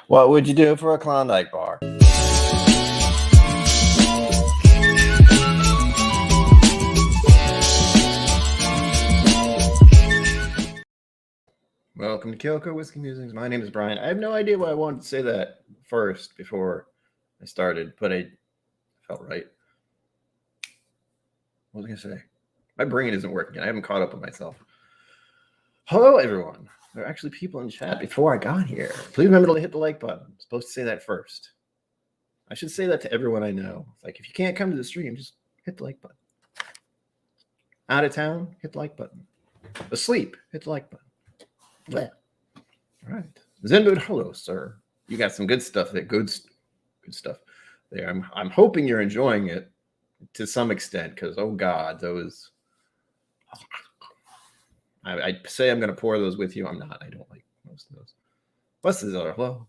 What would you do for a Klondike bar? Welcome to KillCo Whiskey Musings. My name is Brian. I have no idea why I wanted to say that first before I started, but I felt right. What was I going to say? My brain isn't working. I haven't caught up with myself. Hello, everyone. There are actually people in chat before I got here. Please remember to hit the like button. I'm supposed to say that first. I should say that to everyone I know. It's like, if you can't come to the stream, just hit the like button. Out of town, hit the like button. Asleep, hit the like button. Yeah. All right. Zenwood, hello, sir. You got some good stuff there. Good stuff there. I'm hoping you're enjoying it to some extent, because oh god, those. I say I'm going to pour those with you. I'm not. I don't like most of those. What's this other? Hello.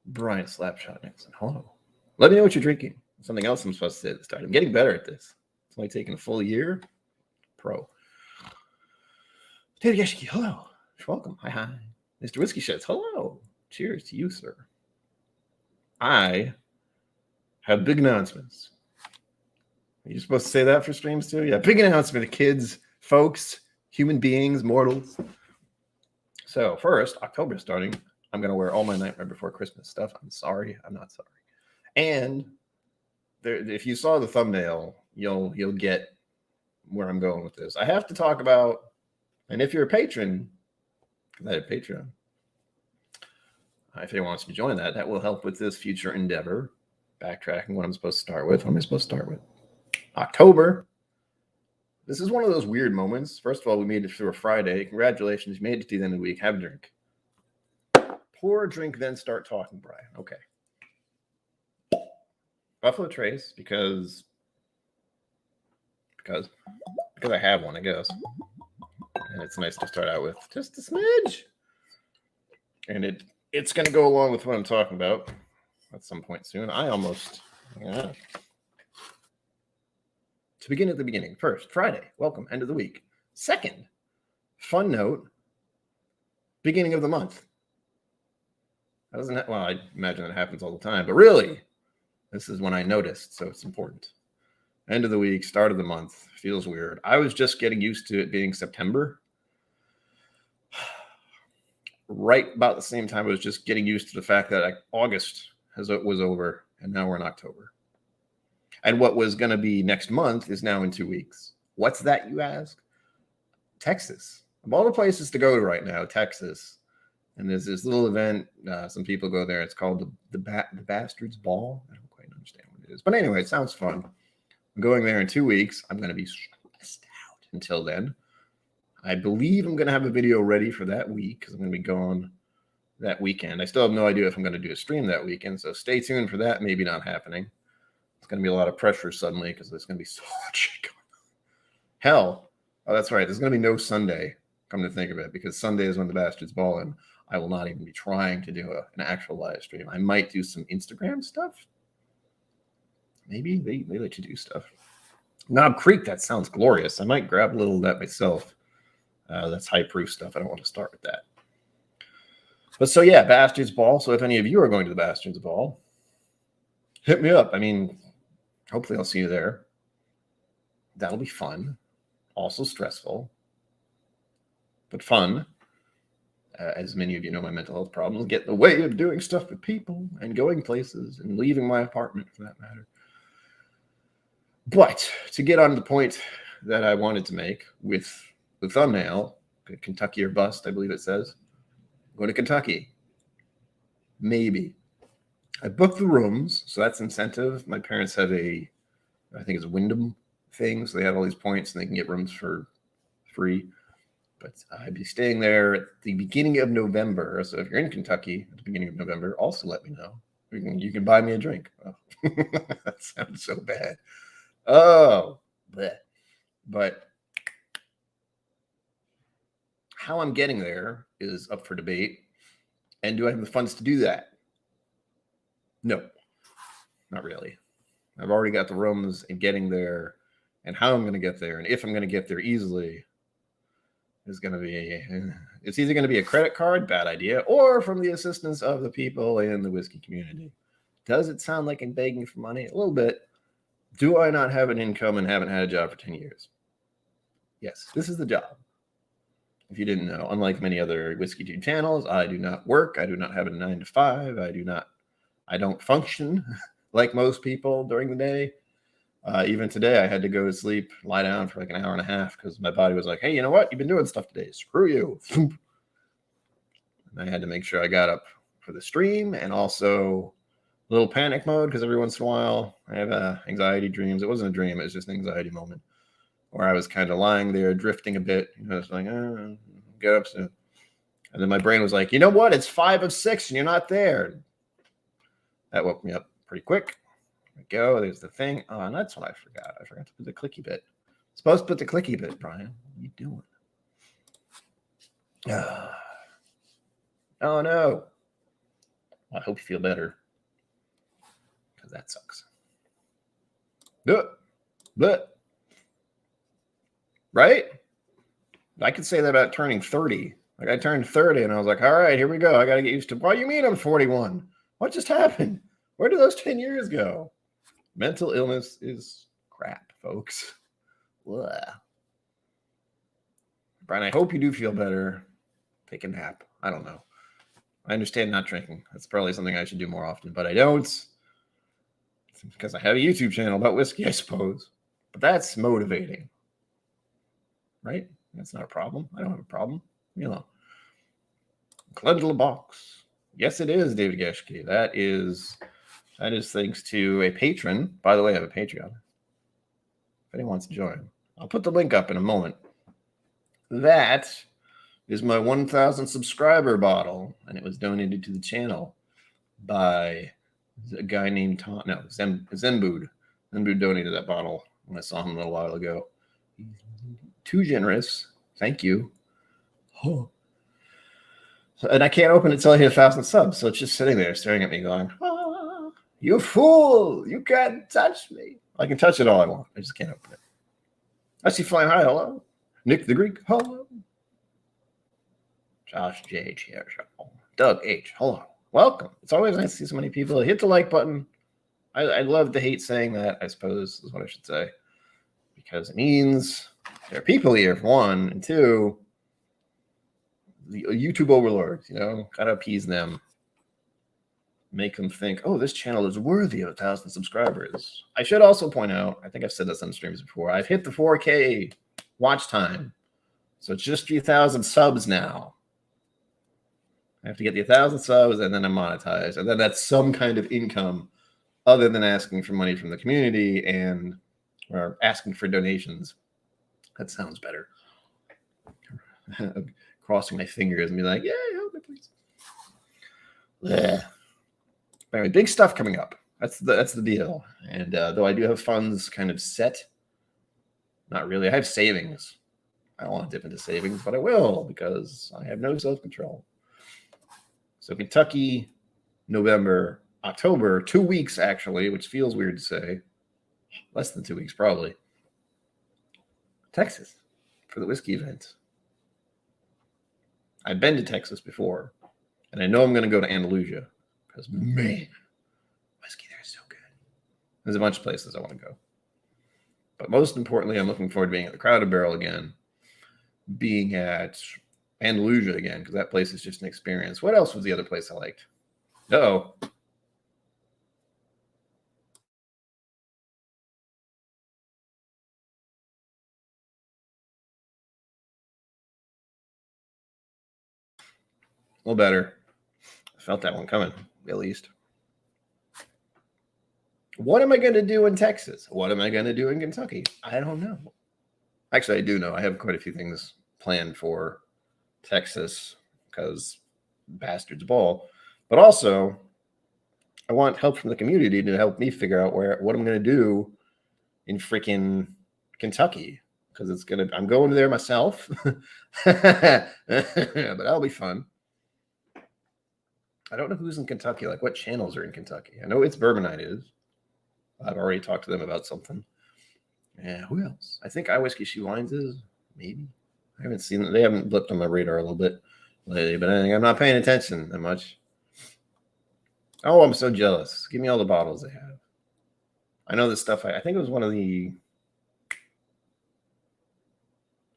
Brian Slapshot Nixon. Hello. Let me know what you're drinking. Something else I'm supposed to say at the start. I'm getting better at this. It's only taken a full year. Pro. David Yashiki, hello. Welcome. Hi. Mr. Whiskey Sheds, hello. Cheers to you, sir. I have big announcements. Are you supposed to say that for streams too? Yeah, big announcement, kids, folks, human beings, mortals. So first, October starting, I'm going to wear all my Nightmare Before Christmas stuff. I'm sorry. I'm not sorry. And there, if you saw the thumbnail, you'll get where I'm going with this. I have to talk about, and if you're a patron, I have Patreon. If anyone wants to join that, that will help with this future endeavor. Backtracking what I'm supposed to start with. What am I supposed to start with? October. This is one of those weird moments. First of all, we made it through a Friday. Congratulations. You made it to the end of the week. Have a drink. Pour a drink, then start talking, Brian. Okay. Buffalo Trace, because I have one, I guess. And it's nice to start out with just a smidge. And it's going to go along with what I'm talking about at some point soon. To begin at the beginning. First, Friday. Welcome. End of the week. Second, fun note. Beginning of the month. I imagine that happens all the time. But really, this is when I noticed. So it's important. End of the week, start of the month. Feels weird. I was just getting used to it being September. Right about the same time, I was just getting used to the fact that August was over, and now we're in October. And what was going to be next month is now in 2 weeks. What's that, you ask? Texas. Of all the places to go to right now, Texas. And there's this little event. Some people go there. It's called the Bastard's Ball. I don't quite understand what it is. But anyway, it sounds fun. I'm going there in 2 weeks. I'm going to be stressed out until then. I believe I'm going to have a video ready for that week because I'm going to be gone that weekend. I still have no idea if I'm going to do a stream that weekend, so stay tuned for that. Maybe not happening. It's going to be a lot of pressure suddenly because there's going to be so much shit going on. Hell, oh, that's right. There's going to be no Sunday, come to think of it, because Sunday is when the Bastards Ball, and I will not even be trying to do an actual live stream. I might do some Instagram stuff. Maybe they let you do stuff. Knob Creek, that sounds glorious. I might grab a little of that myself. That's high proof stuff. I don't want to start with that. But so, yeah, Bastards Ball. So if any of you are going to the Bastards Ball, hit me up. I mean, hopefully I'll see you there. That'll be fun. Also stressful, but fun. As many of you know, my mental health problems get in the way of doing stuff with people and going places and leaving my apartment, for that matter. But to get on to the point that I wanted to make with the thumbnail, Kentucky or bust, I believe it says. I'm going to Kentucky. Maybe. I booked the rooms, so that's incentive. My parents have I think it's a Wyndham thing, so they have all these points and they can get rooms for free. But I'd be staying there at the beginning of November. So if you're in Kentucky at the beginning of November, also let me know. You can buy me a drink. Oh. That sounds so bad. Oh, bleh. But how I'm getting there is up for debate. And do I have the funds to do that? No, not really. I've already got the rooms and getting there and how I'm going to get there and if I'm going to get there easily is going to be, it's either going to be a credit card, bad idea, or from the assistance of the people in the whiskey community. Does it sound like I'm begging for money? A little bit. Do I not have an income and haven't had a job for 10 years? Yes, this is the job. If you didn't know, unlike many other Whiskey Tube channels, I do not work. I do not have a 9 to 5. I don't function like most people during the day. Even today, I had to go to sleep, lie down for like an hour and a half because my body was like, hey, you know what? You've been doing stuff today. Screw you. And I had to make sure I got up for the stream, and also a little panic mode because every once in a while I have anxiety dreams. It wasn't a dream. It was just an anxiety moment where I was kind of lying there, drifting a bit. You know, it's like, get up soon. And then my brain was like, you know what? It's 5 of 6 and you're not there. That woke me up pretty quick. There we go. There's the thing. Oh, and that's what I forgot. I forgot to put the clicky bit. Supposed to put the clicky bit, Brian. What are you doing? Oh, no. I hope you feel better. Because that sucks. But. Right? I could say that about turning 30. Like I turned 30 and I was like, all right, here we go. I got to get used to, what do you mean I'm 41? What just happened? Where did those 10 years go? Mental illness is crap, folks. Blah. Brian, I hope you do feel better. Take a nap. I don't know. I understand not drinking. That's probably something I should do more often, but I don't. It's because I have a YouTube channel about whiskey, I suppose. But that's motivating. Right? That's not a problem. I don't have a problem. You know. Clundle box. Yes, it is, David Geschke. That is thanks to a patron. By the way, I have a Patreon. If anyone wants to join, I'll put the link up in a moment. That is my 1,000 subscriber bottle, and it was donated to the channel by a guy named Tom. No, Zenbood. Zenbood donated that bottle when I saw him a little while ago. Too generous. Thank you. Oh. So, and I can't open it till I hit 1,000 subs, so it's just sitting there staring at me going, oh, you fool. You can't touch me. I can touch it all I want. I just can't open it. I see Flying High. Hello. Nick the Greek. Hello. Josh J. Chair. Doug H. Hello. Welcome. It's always nice to see so many people. Hit the like button. I love to hate saying that, I suppose, is what I should say. Because it means there are people here, for one, and two, the YouTube overlords, you know, gotta appease them. Make them think, oh, this channel is worthy of 1,000 subscribers. I should also point out, I think I've said this on streams before, I've hit the 4K watch time. So it's just 3,000 subs now. I have to get the 1,000 subs and then I'm monetized. And then that's some kind of income other than asking for money from the community or asking for donations. That sounds better. Crossing my fingers and be like, yeah, help me, please. Yeah. Anyway, big stuff coming up. That's the deal. And though I do have funds kind of set, not really. I have savings. I don't want to dip into savings, but I will because I have no self-control. So Kentucky, November, October, 2 weeks actually, which feels weird to say. Less than 2 weeks probably. Texas for the whiskey event. I've been to Texas before, and I know I'm going to go to Andalusia because, man, whiskey there is so good. There's a bunch of places I want to go. But most importantly, I'm looking forward to being at the Crowded Barrel again, being at Andalusia again, because that place is just an experience. What else was the other place I liked? Uh-oh. A little better. I felt that one coming, at least. What am I going to do in Texas? What am I going to do in Kentucky? I don't know. Actually, I do know. I have quite a few things planned for Texas because bastards ball. But also, I want help from the community to help me figure out what I'm going to do in freaking Kentucky. Because I'm going there myself. But that'll be fun. I don't know who's in Kentucky. Like, what channels are in Kentucky? I know It's Bourbon Night is. I've already talked to them about something. Yeah, who else? I think I Whiskey She Wines is. Maybe. I haven't seen it. They haven't blipped on my radar a little bit lately, but I think I'm not paying attention that much. Oh, I'm so jealous. Give me all the bottles they have. I know this stuff. I think it was one of the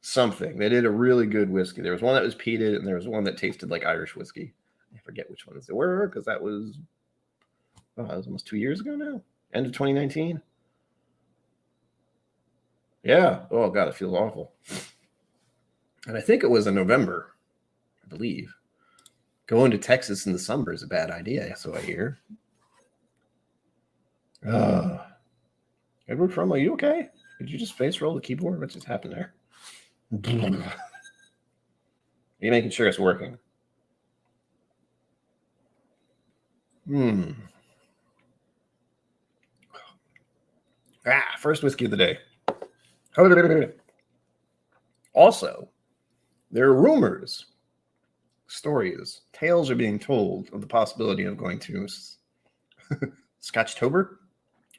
something. They did a really good whiskey. There was one that was peated, and there was one that tasted like Irish whiskey. I forget which ones they were because that was almost 2 years ago now. End of 2019. Yeah. Oh, God, it feels awful. And I think it was in November, I believe. Going to Texas in the summer is a bad idea, so I hear. Edward From, are you okay? Did you just face roll the keyboard? What just happened there? Are you making sure it's working? First whiskey of the day. Also, there are rumors, stories, tales are being told of the possibility of going to Scotchtober.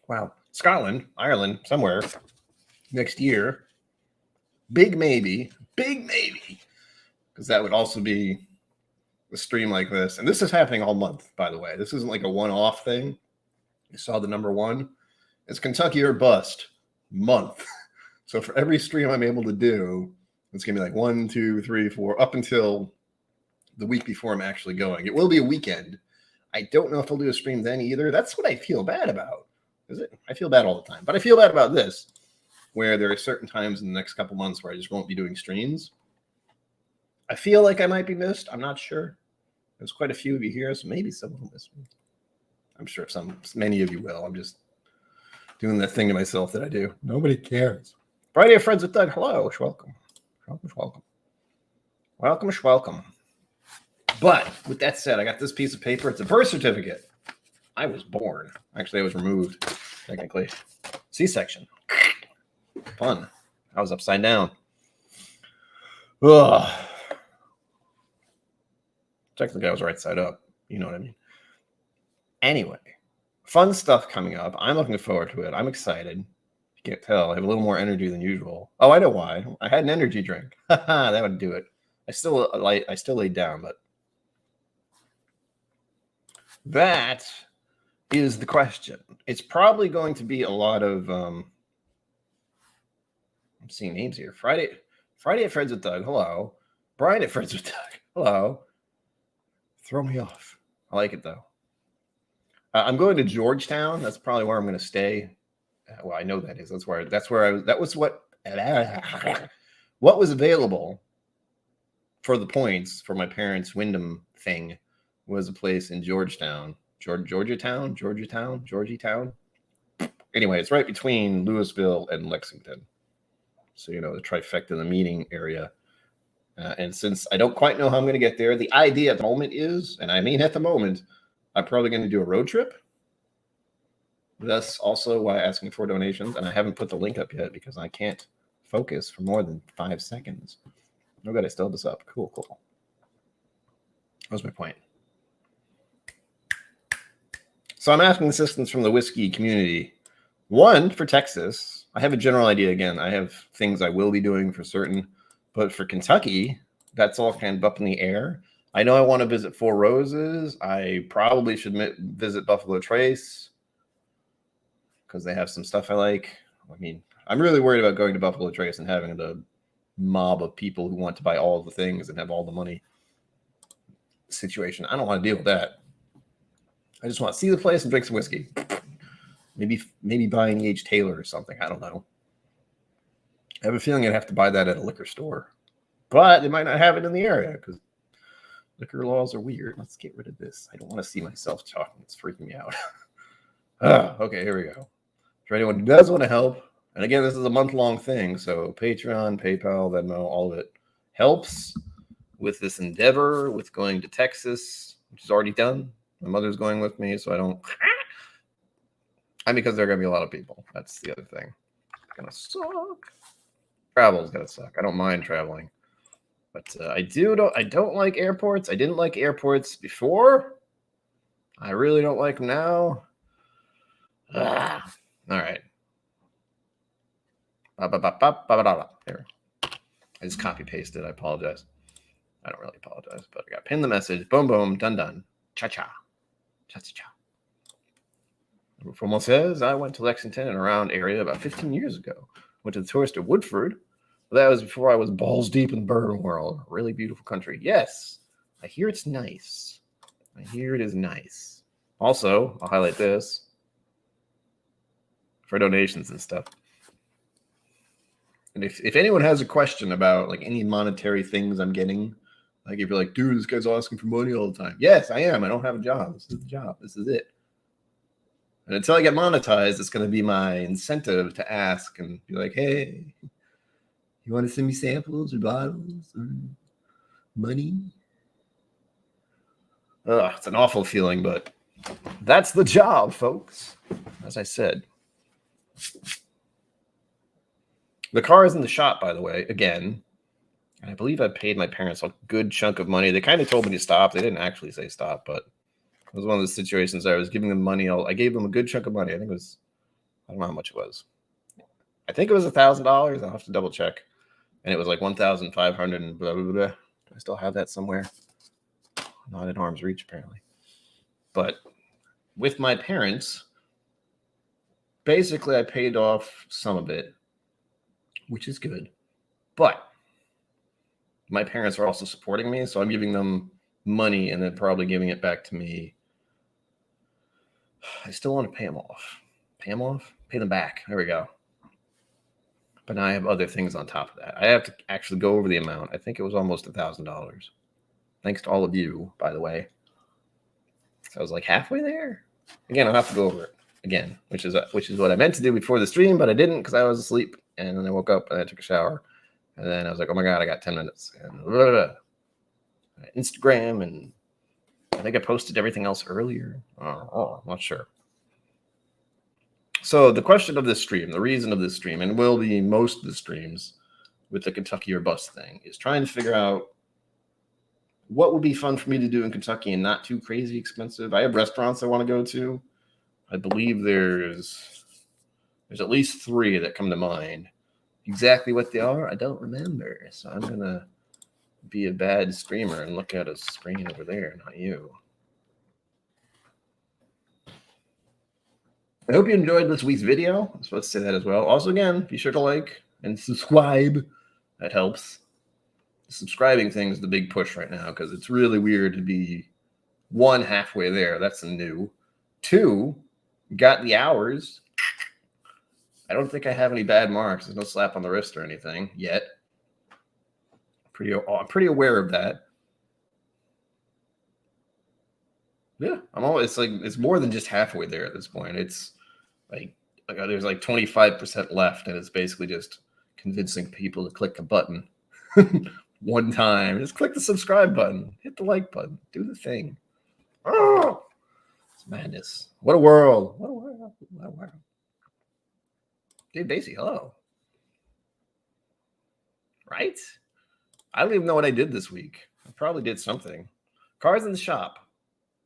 Wow. Scotland, Ireland, somewhere next year. Big maybe, because that would also be a stream like this. And this is happening all month, by the way. This isn't like a one-off thing. You saw the number one. It's Kentucky or bust month. So for every stream I'm able to do, it's going to be like 1, 2, 3, 4, up until the week before I'm actually going. It will be a weekend. I don't know if I'll do a stream then either. That's what I feel bad about. Is it? I feel bad all the time. But I feel bad about this, where there are certain times in the next couple months where I just won't be doing streams. I feel like I might be missed. I'm not sure. There's quite a few of you here, so maybe someone will miss me. I'm sure many of you will. I'm just doing that thing to myself that I do. Nobody cares. Friday of Friends with Doug. Hello. Welcome. Welcome. But with that said, I got this piece of paper. It's a birth certificate. I was born. Actually, I was removed, technically. C-section. Fun. I was upside down. Ugh. Technically, I was right side up. You know what I mean? Anyway, fun stuff coming up. I'm looking forward to it. I'm excited. You can't tell. I have a little more energy than usual. Oh, I know why. I had an energy drink. That would do it. I still laid down, but that is the question. It's probably going to be a lot of I'm seeing names here. Friday at Friends with Doug. Hello. Brian at Friends with Doug. Hello. Throw me off. I like it though. I'm going to Georgetown. That's probably where I'm going to stay. Well, I know that is. That was what was available for the points for my parents' Wyndham thing was a place in Georgetown. Georgetown. Anyway, it's right between Louisville and Lexington. So, the trifecta, the meeting area. And since I don't quite know how I'm going to get there, the idea at the moment is, and I mean at the moment, I'm probably going to do a road trip. That's also why asking for donations. And I haven't put the link up yet because I can't focus for more than 5 seconds. Oh, good. I still have this up. Cool. That was my point. So I'm asking assistance from the whiskey community. One, for Texas. I have a general idea. Again, I have things I will be doing for certain. But for Kentucky, that's all kind of up in the air. I know I want to visit Four Roses. I probably should visit Buffalo Trace because they have some stuff I like. I mean, I'm really worried about going to Buffalo Trace and having the mob of people who want to buy all the things and have all the money situation. I don't want to deal with that. I just want to see the place and drink some whiskey. Maybe buy an E.H. Taylor or something. I don't know. I have a feeling I'd have to buy that at a liquor store. But they might not have it in the area because liquor laws are weird. Let's get rid of this. I don't want to see myself talking. It's freaking me out. Okay, here we go. For anyone who does want to help, and again, this is a month-long thing, so Patreon, PayPal, Venmo, all of it helps with this endeavor, with going to Texas, which is already done. My mother's going with me, so I don't... And because there are going to be a lot of people. That's the other thing. It's going to suck. Travel's going to suck. I don't mind traveling. But I don't like airports. I didn't like airports before. I really don't like them now. All right. There. I I just copy pasted. I apologize. I don't really apologize, but I got pinned the message. Boom, boom, done, done. Cha-cha. Cha-cha-cha. From says, I went to Lexington and around area about 15 years ago. Went to the tourist of Woodford. That was before I was balls deep in the bourbon world. Really beautiful country. Yes, I hear it's nice. I hear it is nice. Also, I'll highlight this for donations and stuff. And if anyone has a question about like any monetary things I'm getting, like if you're like, dude, this guy's asking for money all the time. Yes, I am. I don't have a job. This is the job. This is it. And until I get monetized, it's going to be my incentive to ask and be like, hey, you want to send me samples or bottles or money? It's an awful feeling, but that's the job, folks. As I said. The car is in the shop, by the way, again. And I believe I paid my parents a good chunk of money. They kind of told me to stop. They didn't actually say stop, but it was one of those situations I was giving them money. I gave them a good chunk of money. I think it was, I don't know how much it was. I think it was $1,000. I'll have to double check. And it was like 1,500 and blah, blah, blah. Do I still have that somewhere? Not at arm's reach, apparently. But with my parents, basically I paid off some of it, which is good. But my parents are also supporting me, so I'm giving them money and then probably giving it back to me. I still want to pay them off. Pay them off? Pay them back. There we go. But now I have other things on top of that. I have to actually go over the amount. I think it was almost $1,000. Thanks to all of you, by the way. So I was like halfway there. Again, I'll have to go over it again, which is what I meant to do before the stream, but I didn't because I was asleep. And then I woke up and I took a shower. And then I was like, oh my God, I got 10 minutes. And blah, blah, blah. Instagram, and I think I posted everything else earlier. I'm not sure. So the question of this stream, the reason of this stream, and will be most of the streams with the Kentucky or Bust thing, is trying to figure out what would be fun for me to do in Kentucky and not too crazy expensive. I have restaurants I want to go to. I believe there's at least 3 that come to mind. Exactly what they are, I don't remember. So I'm going to be a bad streamer and look at a screen over there, not you. I hope you enjoyed this week's video. I was supposed to say that as well. Also, again, be sure to like and subscribe. That helps. The subscribing thing is the big push right now because it's really weird to be 1, halfway there. That's new. 2, got the hours. I don't think I have any bad marks. There's no slap on the wrist or anything yet. I'm pretty aware of that. Yeah, it's more than just halfway there at this point. It's like there's like 25% left, and it's basically just convincing people to click a button one time. Just click the subscribe button, hit the like button, do the thing. Oh, it's madness. What a world. What a world. What a world. Dave Basie, hello. Right? I don't even know what I did this week. I probably did something. Cars in the shop.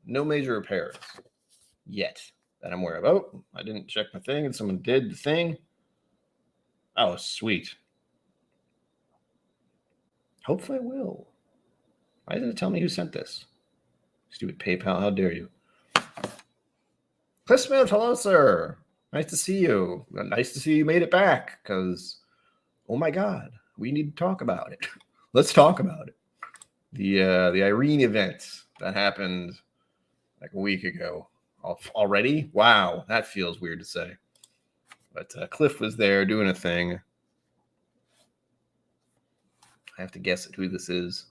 No major repairs yet that I'm aware of. Oh, I didn't check my thing and someone did the thing. Oh, sweet. Hopefully I will. Why didn't it tell me who sent this? Stupid PayPal, how dare you? Cliff Smith, hello, sir. Nice to see you. Nice to see you made it back because, oh my God, we need to talk about it. Let's talk about it. The Irene event that happened like a week ago already. Wow, that feels weird to say. But Cliff was there doing a thing. I have to guess at who this is.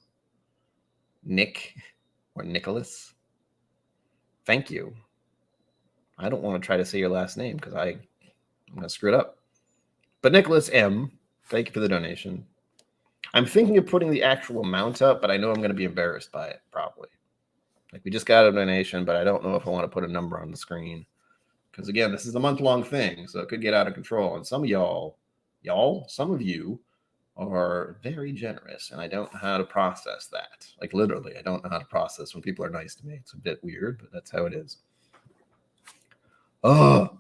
Nick or Nicholas. Thank you. I don't want to try to say your last name because I'm going to screw it up. But Nicholas M., thank you for the donation. I'm thinking of putting the actual amount up, but I know I'm going to be embarrassed by it, probably. Like, we just got a donation, but I don't know if I want to put a number on the screen. Because, again, this is a month-long thing, so it could get out of control. And some of some of you are very generous, and I don't know how to process that. Like, literally, I don't know how to process when people are nice to me. It's a bit weird, but that's how it is. Oh,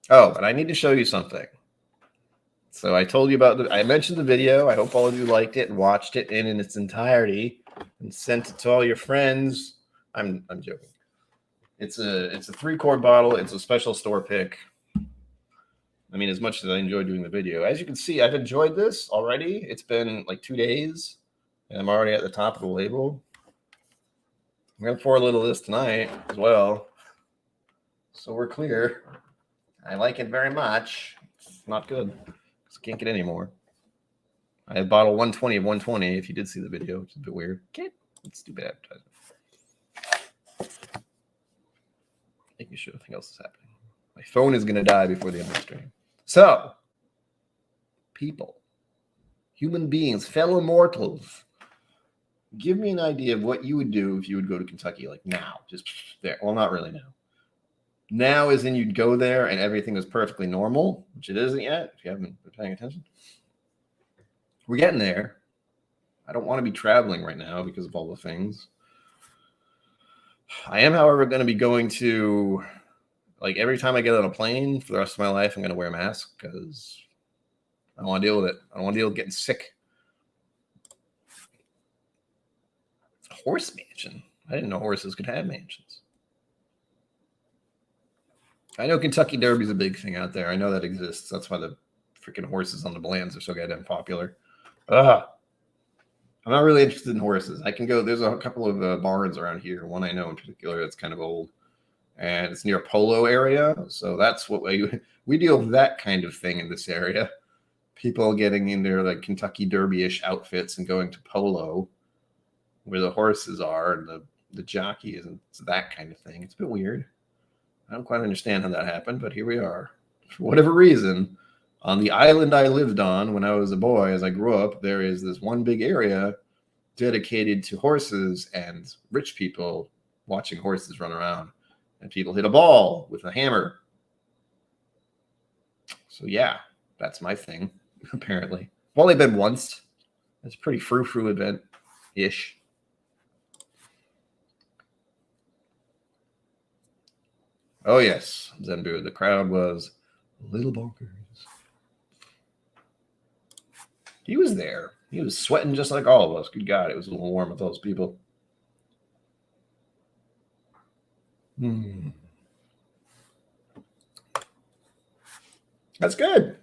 and I need to show you something. So I told you about I mentioned the video. I hope all of you liked it and watched it in its entirety and sent it to all your friends. I'm joking. It's a 3-quart bottle. It's a special store pick. I mean, as much as I enjoy doing the video, as you can see, I've enjoyed this already. It's been like 2 days, and I'm already at the top of the label. I'm gonna pour a little of this tonight as well, so we're clear. I like it very much. It's not good. I can't get any more. I have bottle 120 of 120. If you did see the video, which is a bit weird. Can't. It's stupid advertising. Making sure nothing else is happening. My phone is gonna die before the end of the stream. So, people, human beings, fellow mortals, give me an idea of what you would do if you would go to Kentucky, like now, just there. Well, not really now. Now is in you'd go there and everything was perfectly normal, which it isn't yet, if you haven't been paying attention. We're getting there. I don't want to be traveling right now because of all the things. I am, however, going to be going to, like, every time I get on a plane for the rest of my life, I'm going to wear a mask because I don't want to deal with it. I don't want to deal with getting sick. Horse mansion. I didn't know horses could have mansions. I know Kentucky Derby's a big thing out there. I know that exists. That's why the freaking horses on the Blands are so goddamn popular. I'm not really interested in horses. I can go. There's a couple of barns around here. One I know in particular that's kind of old, and it's near a polo area. So that's what we deal with, that kind of thing in this area. People getting in their like Kentucky Derby-ish outfits and going to polo, where the horses are and the jockeys, and it's that kind of thing. It's a bit weird. I don't quite understand how that happened, but here we are. For whatever reason, on the island I lived on when I was a boy, as I grew up, there is this one big area dedicated to horses and rich people watching horses run around. And people hit a ball with a hammer. So yeah, that's my thing, apparently. I've only been once. It's a pretty frou-frou event-ish. Oh, yes, Zenbu. The crowd was a little bonkers. He was there. He was sweating just like all of us. Good God, it was a little warm with those people. That's good.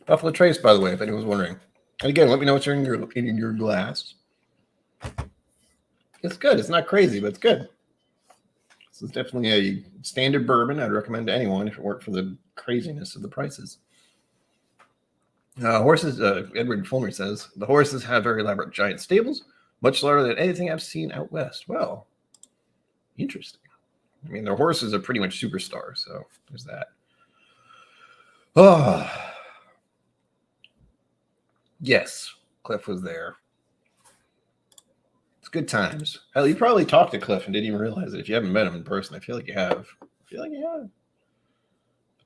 Buffalo Trace, by the way, if anyone's wondering. And again, let me know what's in your glass. It's good. It's not crazy, but it's good. This is definitely a standard bourbon I'd recommend to anyone if it weren't for the craziness of the prices. Horses, Edwin Fulmer says, the horses have very elaborate giant stables, much larger than anything I've seen out west. Well, interesting. I mean, their horses are pretty much superstars, so there's that. Oh, yes, Cliff was there. It's good times. Hell, you probably talked to Cliff and didn't even realize it. If you haven't met him in person, I feel like you have. But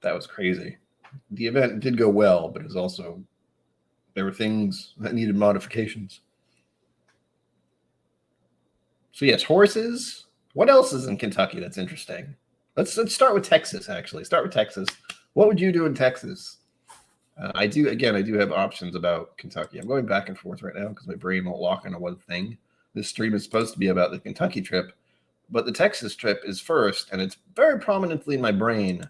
that was crazy. The event did go well, but it was also, there were things that needed modifications. So yes, horses. What else is in Kentucky that's interesting? Let's start with Texas, actually. Start with Texas. What would you do in Texas? I do have options about Kentucky. I'm going back and forth right now because my brain won't lock into one thing. This stream is supposed to be about the Kentucky trip, but the Texas trip is first, and it's very prominently in my brain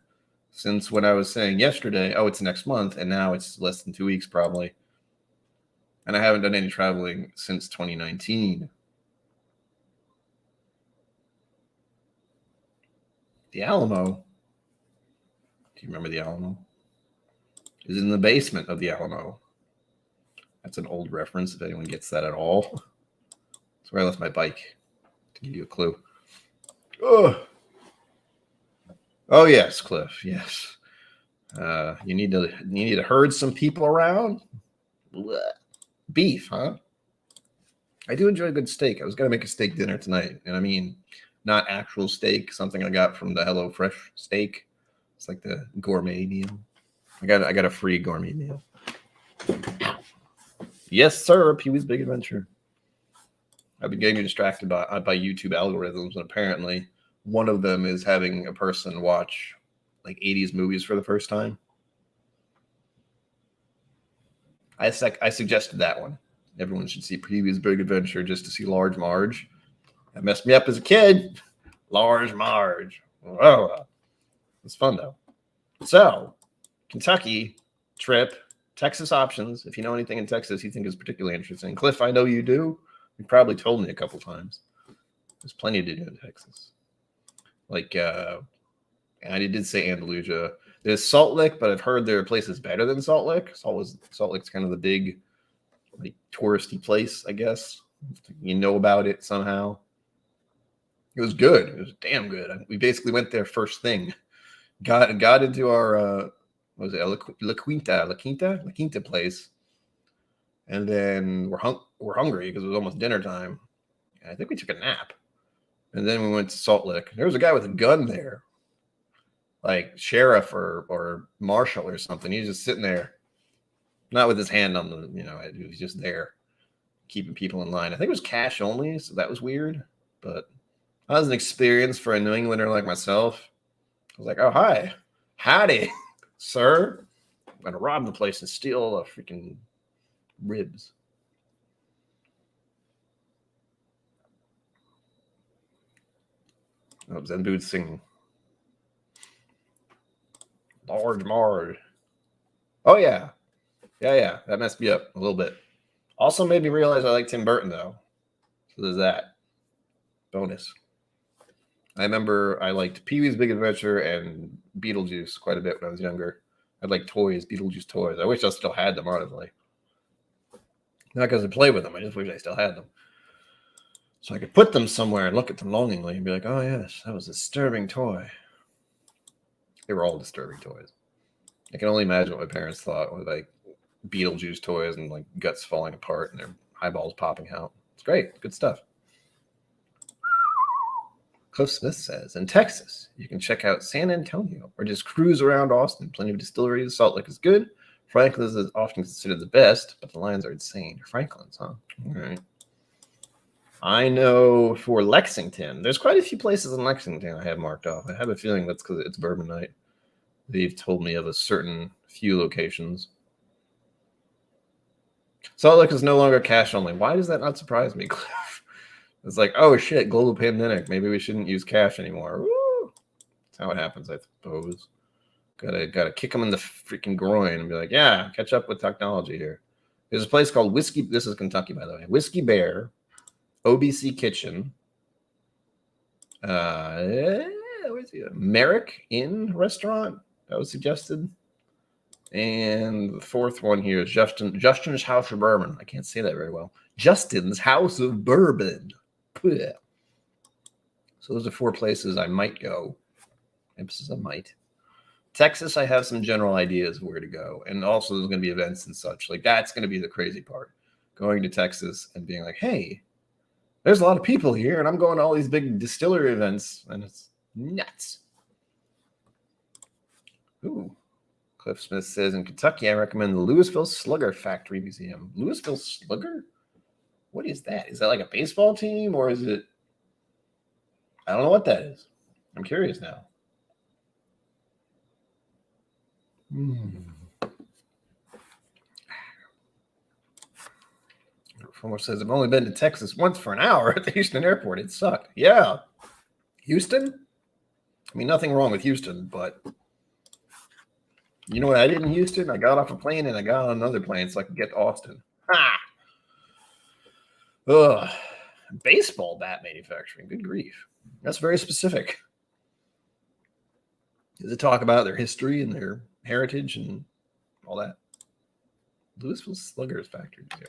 since when I was saying yesterday, oh, it's next month, and now it's less than 2 weeks probably. And I haven't done any traveling since 2019. The Alamo. Do you remember the Alamo? Is in the basement of the Alamo. That's an old reference if anyone gets that at all. That's where I left my bike, to give you a clue. Oh yes, Cliff. Yes. You need to herd some people around. Blech. Beef, huh? I do enjoy a good steak. I was gonna make a steak dinner tonight, and I mean, not actual steak, something I got from the Hello Fresh steak. It's like the gourmet meal. I got a free gourmet meal. Yes, sir. Pee-wee's Big Adventure. I've been getting distracted by YouTube algorithms, and apparently one of them is having a person watch like 80s movies for the first time. I suggested that one. Everyone should see Pee-wee's Big Adventure just to see Large Marge. That messed me up as a kid. Large Marge. Oh, it's fun though. So, Kentucky trip, Texas options. If you know anything in Texas you think is particularly interesting. Cliff, I know you do. You probably told me a couple times. There's plenty to do in Texas. Like, I did say Andalusia. There's Salt Lake, but I've heard there are places better than Salt Lake. Salt Lake's kind of the big, like, touristy place, I guess. You know about it somehow. It was good. It was damn good. We basically went there first thing. Got into our what was it, La Quinta place, and then we're hungry because it was almost dinner time. And I think we took a nap, and then we went to Salt Lake. There was a guy with a gun there, like sheriff or marshal or something. He was just sitting there, not with his hand on the, he was just there, keeping people in line. I think it was cash only, so that was weird, but that was an experience for a New Englander like myself. I was like, oh, hi. Howdy, sir. I'm going to rob the place and steal the freaking ribs. Oh, Zen dude singing. Large Marge. Oh, yeah. Yeah. That messed me up a little bit. Also made me realize I like Tim Burton, though. So there's that. Bonus. I remember I liked Pee-wee's Big Adventure and Beetlejuice quite a bit when I was younger. I liked toys, Beetlejuice toys. I wish I still had them, honestly. Not because I play with them. I just wish I still had them. So I could put them somewhere and look at them longingly and be like, oh, yes, that was a disturbing toy. They were all disturbing toys. I can only imagine what my parents thought with, like, Beetlejuice toys and, like, guts falling apart and their eyeballs popping out. It's great. Good stuff. Cliff Smith says, in Texas, you can check out San Antonio or just cruise around Austin. Plenty of distilleries. Salt Lake is good. Franklin's is often considered the best, but the lines are insane. Franklin's, huh? All right. I know for Lexington, there's quite a few places in Lexington I have marked off. I have a feeling that's because it's bourbon night. They've told me of a certain few locations. Salt Lake is no longer cash only. Why does that not surprise me, Cliff? It's like, oh shit, global pandemic. Maybe we shouldn't use cash anymore. Woo! That's how it happens, I suppose. Gotta kick them in the freaking groin and be like, yeah, catch up with technology here. There's a place called Whiskey. This is Kentucky, by the way. Whiskey Bear, OBC Kitchen. Where's he? Merrick Inn Restaurant. That was suggested. And the fourth one here is Justin's House of Bourbon. I can't say that very well. Justin's House of Bourbon. So those are 4 places I might go. Emphasis on might. Texas, I have some general ideas of where to go. And also there's going to be events and such. Like, that's going to be the crazy part. Going to Texas and being like, hey, there's a lot of people here, and I'm going to all these big distillery events, and it's nuts. Ooh. Cliff Smith says, in Kentucky, I recommend the Louisville Slugger Factory Museum. Louisville Slugger? What is that? Is that like a baseball team, or is it? I don't know what that is. I'm curious now. Someone says, I've only been to Texas once for an hour at the Houston airport. It sucked. Yeah. Houston? I mean, nothing wrong with Houston, but you know what I did in Houston? I got off a plane and I got on another plane so I could get to Austin. Ha! Ugh. Baseball bat manufacturing. Good grief. That's very specific. Does it talk about their history and their heritage and all that? Louisville Sluggers Factory. There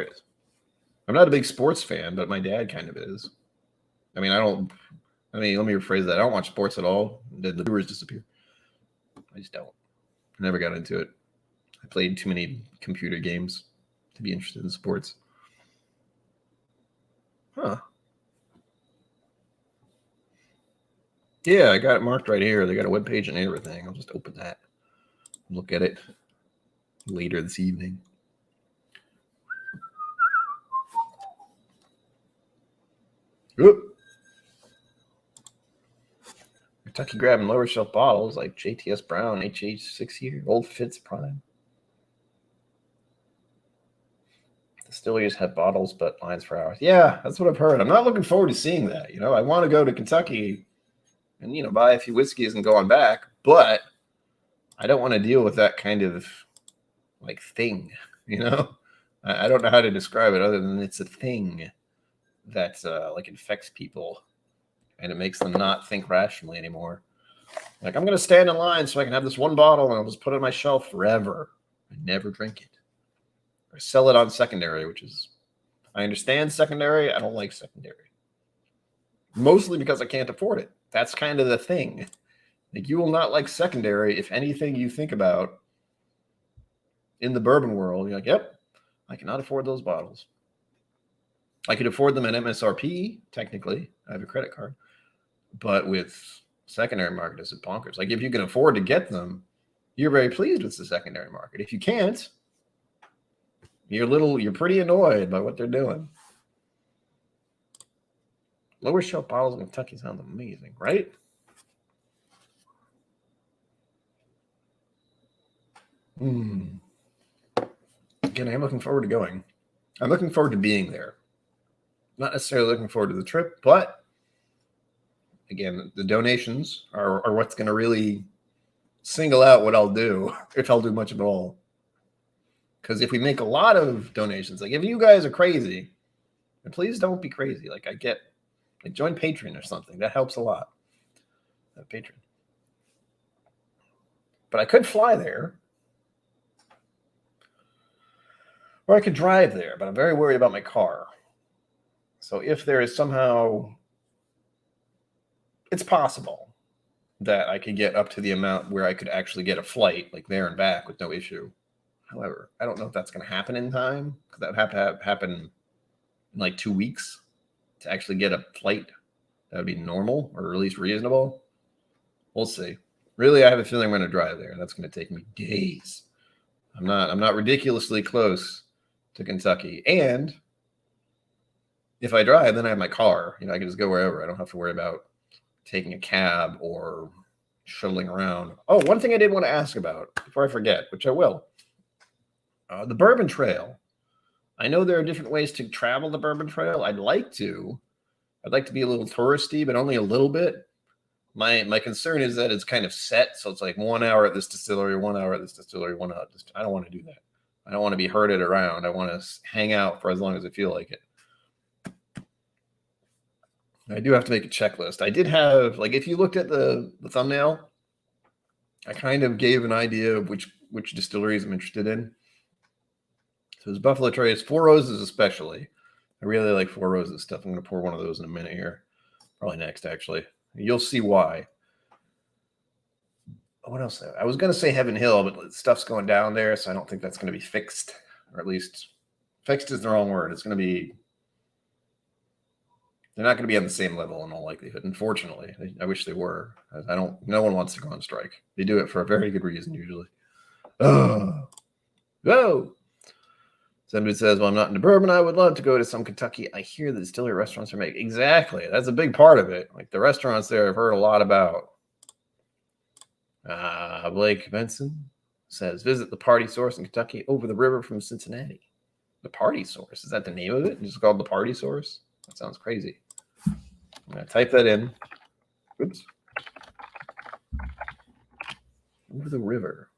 it is. I'm not a big sports fan, but my dad kind of is. Let me rephrase that. I don't watch sports at all. The Brewers disappear. I just don't. I never got into it. I played too many computer games to be interested in sports. Huh. Yeah, I got it marked right here. They got a webpage and everything. I'll just open that. Look at it later this evening. Oop. Kentucky grabbing lower shelf bottles like JTS Brown, HH 6 year, Old Fitz Prime. Distilleries have bottles, but lines for hours. Yeah, that's what I've heard. I'm not looking forward to seeing that. You know, I want to go to Kentucky and, you know, buy a few whiskeys and go on back, but I don't want to deal with that kind of like thing, you know? I don't know how to describe it other than it's a thing that like infects people and it makes them not think rationally anymore. Like, I'm going to stand in line so I can have this one bottle and I'll just put it on my shelf forever and never drink it. Or sell it on secondary, which is, I understand secondary. I don't like secondary. Mostly because I can't afford it. That's kind of the thing. Like, you will not like secondary if anything you think about in the bourbon world. You're like, yep, I cannot afford those bottles. I could afford them at MSRP, technically. I have a credit card. But with secondary market, it's bonkers. Like, if you can afford to get them, you're very pleased with the secondary market. If you can't, you're pretty annoyed by what they're doing. Lower shelf bottles in Kentucky sounds amazing, right? Again, I'm looking forward to going. I'm looking forward to being there. Not necessarily looking forward to the trip, but again, the donations are what's going to really single out what I'll do, if I'll do much at all. Because if we make a lot of donations, like if you guys are crazy, and please don't be crazy. Like, I get, like, join Patreon or something. That helps a lot. Patreon. But I could fly there. Or I could drive there, but I'm very worried about my car. So if there is somehow, it's possible that I could get up to the amount where I could actually get a flight, like there and back, with no issue. However, I don't know if that's going to happen in time, because that would have to happen in like 2 weeks to actually get a flight that would be normal or at least reasonable. We'll see. Really, I have a feeling I'm going to drive there. That's going to take me days. I'm not ridiculously close to Kentucky. And if I drive, then I have my car. You know, I can just go wherever. I don't have to worry about taking a cab or shuttling around. Oh, one thing I did want to ask about before I forget, which I will. The Bourbon Trail. I know there are different ways to travel the Bourbon Trail. I'd like to be a little touristy, but only a little bit. My concern is that it's kind of set. So it's like 1 hour at this distillery, 1 hour at this distillery, 1 hour. I don't want to do that. I don't want to be herded around. I want to hang out for as long as I feel like it. I do have to make a checklist. I did have, like, if you looked at the thumbnail, I kind of gave an idea of which distilleries I'm interested in. So it's Buffalo Trace, Four Roses especially. I really like Four Roses stuff. I'm going to pour one of those in a minute here. Probably next, actually. You'll see why. What else? I was going to say Heaven Hill, but stuff's going down there, so I don't think that's going to be fixed. Or at least, fixed is the wrong word. It's going to be, they're not going to be on the same level in all likelihood. Unfortunately, I wish they were. No one wants to go on strike. They do it for a very good reason, usually. Oh, whoa. Somebody says, well, I'm not into bourbon. I would love to go to some Kentucky. I hear the distillery restaurants are making. Exactly. That's a big part of it. Like, the restaurants there I've heard a lot about. Blake Benson says, visit the Party Source in Kentucky over the river from Cincinnati. The Party Source. Is that the name of it? It's called the Party Source? That sounds crazy. I'm going to type that in. Oops. Over the river.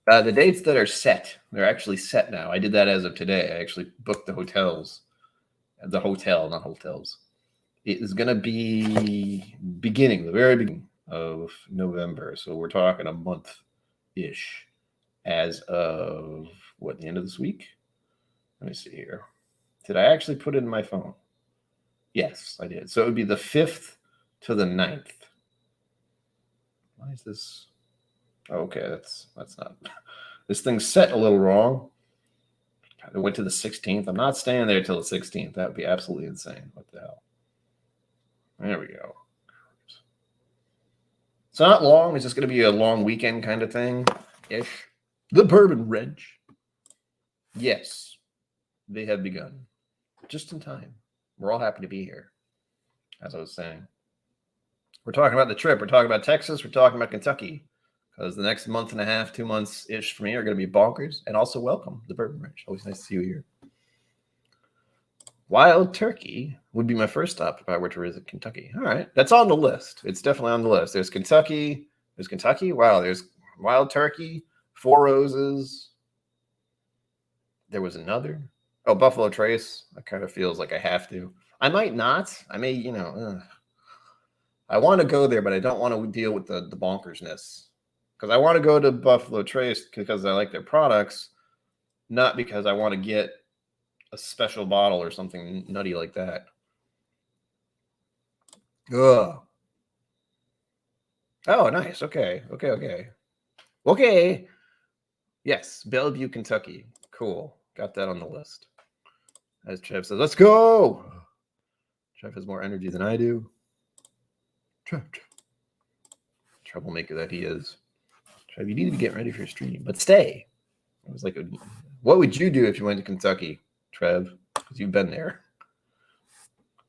The dates that are set, they're actually set now. I did that as of today. I actually booked the hotels. The hotel, not hotels. It is going to be the very beginning of November. So we're talking a month-ish as of, what, the end of this week? Let me see here. Did I actually put it in my phone? Yes, I did. So it would be the 5th to the 9th. Why is this? Oh, okay, that's not. This thing's set a little wrong. I went to the 16th. I'm not staying there till the 16th. That would be absolutely insane. What the hell? There we go. It's not long. It's just going to be a long weekend kind of thing-ish. The Bourbon Wrench. Yes, they have begun. Just in time. We're all happy to be here, as I was saying. We're talking about the trip. We're talking about Texas. We're talking about Kentucky. Because the next month and a half, 2 months-ish for me are going to be bonkers. And also welcome the Bourbon Ranch. Always nice to see you here. Wild turkey would be my first stop if I were to visit Kentucky. All right. That's on the list. It's definitely on the list. There's Kentucky. There's Kentucky. Wow. There's wild turkey. Four Roses. There was another. Oh, Buffalo Trace. That kind of feels like I have to. I might not. I may, I want to go there, but I don't want to deal with the bonkersness. Because I want to go to Buffalo Trace because I like their products, not because I want to get a special bottle or something nutty like that. Ugh. Oh, nice. Okay. Yes, Bellevue, Kentucky. Cool. Got that on the list. As Trev says, let's go. Trev has more energy than I do. Troublemaker that he is. Trev, you need to get ready for your stream, but stay. I was like, what would you do if you went to Kentucky, Trev? Because you've been there.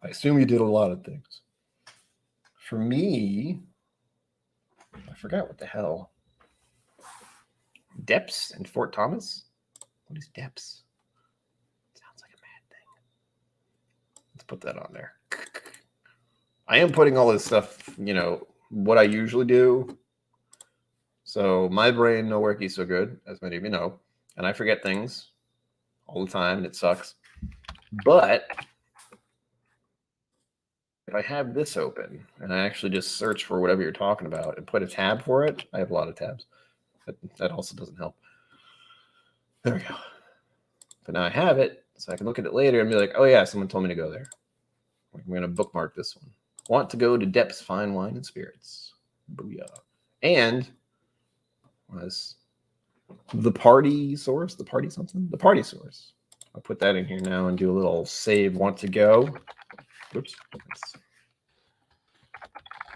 I assume you did a lot of things. For me, I forgot what the hell. Depps and Fort Thomas? What is Depps? Sounds like a mad thing. Let's put that on there. I am putting all this stuff, what I usually do. So my brain no worky so good, as many of you know, and I forget things all the time, and it sucks. But if I have this open and I actually just search for whatever you're talking about and put a tab for it, I have a lot of tabs. That also doesn't help. There we go. But now I have it, so I can look at it later and be like, oh yeah, someone told me to go there. I'm going to bookmark this one. Want to go to Depps Fine Wine and Spirits. Booyah. And was the party source, the party source. I'll put that in here now and do a little save. Want to go. Oops.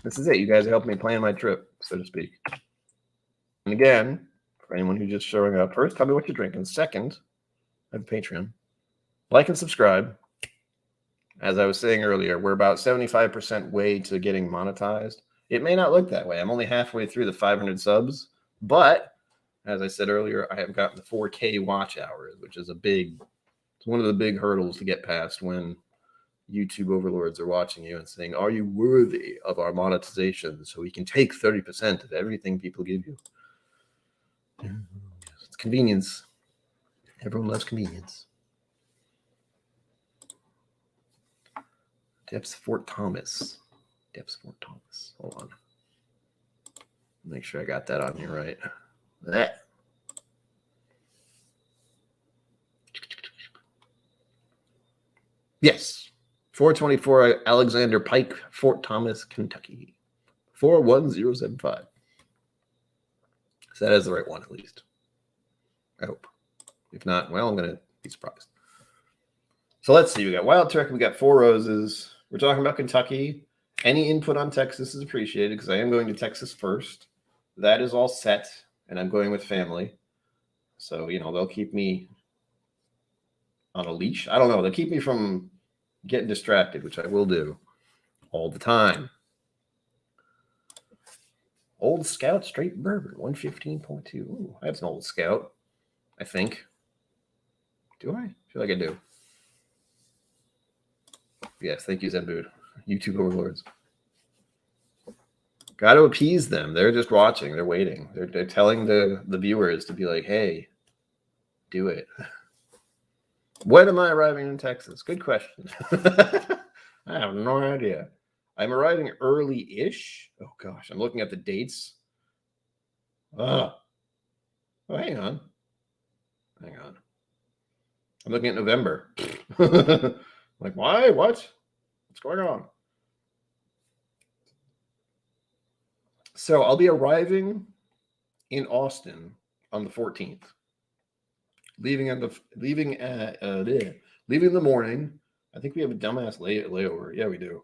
This is it. You guys are helping me plan my trip, so to speak. And again, for anyone who's just showing up, first, tell me what you're drinking. Second, I have a Patreon. Like and subscribe. As I was saying earlier, we're about 75% way to getting monetized. It may not look that way. I'm only halfway through the 500 subs, but as I said earlier, I have gotten the 4K watch hours, which is it's one of the big hurdles to get past when YouTube overlords are watching you and saying, are you worthy of our monetization so we can take 30% of everything people give you? It's convenience. Everyone loves convenience. Depps Fort Thomas. Hold on. Make sure I got that on here right. That. Yes. 424 Alexander Pike, Fort Thomas, Kentucky. 41075. So that is the right one, at least. I hope. If not, well, I'm going to be surprised. So let's see. We got Wild Turkey. We got Four Roses. We're talking about Kentucky. Any input on Texas is appreciated because I am going to Texas first. That is all set, and I'm going with family. So, they'll keep me on a leash. I don't know. They'll keep me from getting distracted, which I will do all the time. Old Scout Straight Bourbon, 115.2. Ooh, that's an Old Scout, I think. Do I? I feel like I do. Yes, thank you, Zenbood. YouTube overlords. Got to appease them. They're just watching. They're waiting. They're telling the viewers to be like, hey, do it. When am I arriving in Texas? Good question. I have no idea. I'm arriving early-ish. Oh, gosh. I'm looking at the dates. Oh, hang on. I'm looking at November. Like, why? What? What's going on? So I'll be arriving in Austin on the 14th. Leaving in the morning. I think we have a dumbass layover. Yeah, we do.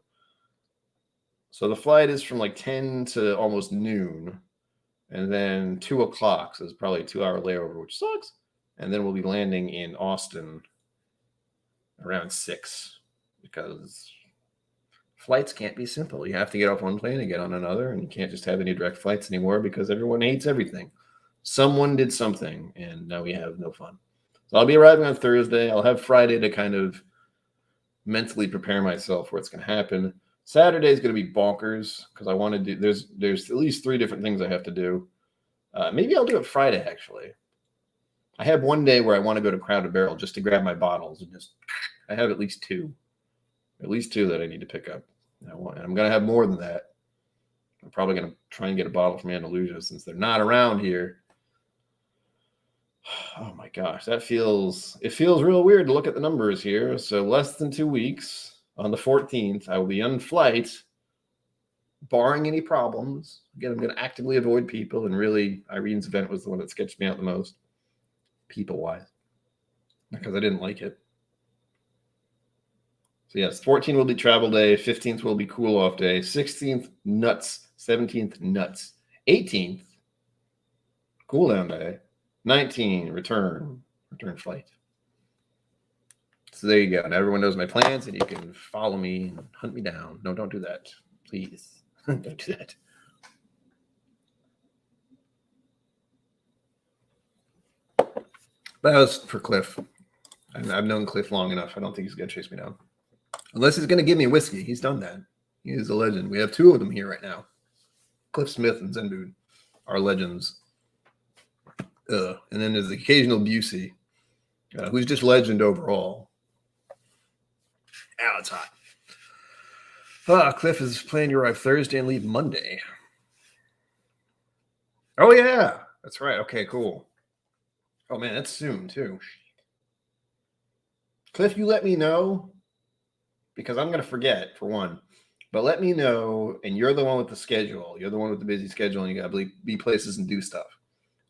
So the flight is from like 10 to almost noon, and then 2 o'clock. So it's probably a 2-hour layover, which sucks. And then we'll be landing in Austin around 6 because flights can't be simple. You have to get off one plane and get on another, and you can't just have any direct flights anymore because everyone hates everything. Someone did something, and now we have no fun. So I'll be arriving on Thursday. I'll have Friday to kind of mentally prepare myself for what's going to happen. Saturday is going to be bonkers because I want to do. There's at least 3 different things I have to do. Maybe I'll do it Friday actually. I have one day where I want to go to Crowded Barrel just to grab my bottles and just. I have at least two that I need to pick up. I'm going to have more than that. I'm probably going to try and get a bottle from Andalusia since they're not around here. Oh my gosh, it feels real weird to look at the numbers here. So less than 2 weeks on the 14th, I will be on flight, barring any problems. Again, I'm going to actively avoid people, and really, Irene's event was the one that sketched me out the most, people-wise, because I didn't like it. So yes, 14th will be travel day, 15th will be cool off day, 16th nuts, 17th nuts, 18th cool down day, 19 return flight. So there you go. Now everyone knows my plans, and you can follow me and hunt me down. No, don't do that, please. Don't do that. That was for Cliff. I've known Cliff long enough. I don't think he's gonna chase me down. Unless he's going to give me whiskey. He's done that. He is a legend. We have 2 of them here right now. Cliff Smith and Zenbood are legends. And then there's the occasional Busey, who's just legend overall. Ow, it's hot. Cliff is planning to arrive Thursday and leave Monday. Oh, yeah. That's right. Okay, cool. Oh, man, that's soon, too. Cliff, you let me know. Because I'm going to forget, for one. But let me know, and you're the one with the schedule. You're the one with the busy schedule, and you got to be places and do stuff.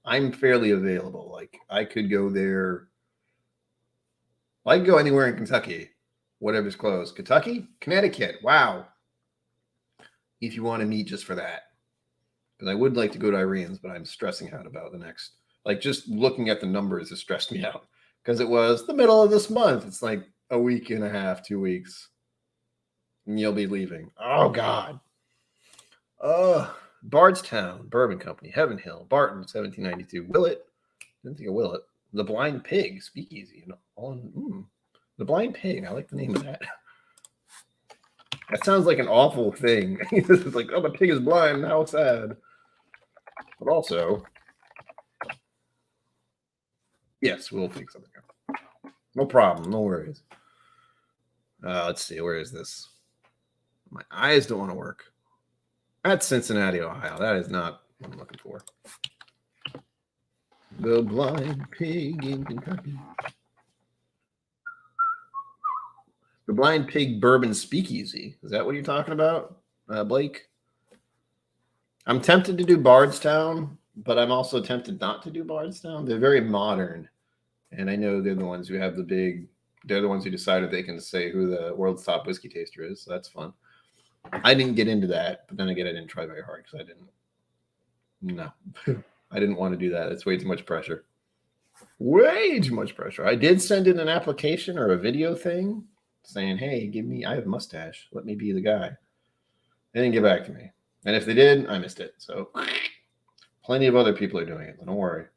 I'm fairly available. Like, I could go there. I could go anywhere in Kentucky, whatever's close. Kentucky? Connecticut. Wow. If you want to meet just for that. Because I would like to go to Irene's, but I'm stressing out about the next. Like, just looking at the numbers has stressed me out. Because it was the middle of this month. It's like a week and a half, 2 weeks. And you'll be leaving. Oh, God. Bardstown, Bourbon Company, Heaven Hill, Barton, 1792. Willett. Didn't think of Willett. The Blind Pig, Speakeasy. The Blind Pig. I like the name of that. That sounds like an awful thing. It's like, oh, the pig is blind. How sad. But also, yes, we'll fix something up. No problem. No worries. Let's see. Where is this? My eyes don't want to work. That's Cincinnati, Ohio. That is not what I'm looking for. The Blind Pig in Kentucky. The Blind Pig Bourbon Speakeasy. Is that what you're talking about, Blake? I'm tempted to do Bardstown, but I'm also tempted not to do Bardstown. They're very modern, and I know they're the ones who have they're the ones who decided they can say who the world's top whiskey taster is, so that's fun. I didn't get into that, but then again, I didn't try very hard because I didn't want to do that. It's way too much pressure. Way too much pressure. I did send in an application or a video thing saying, hey, I have a mustache. Let me be the guy. They didn't get back to me. And if they did, I missed it. So plenty of other people are doing it. So don't worry.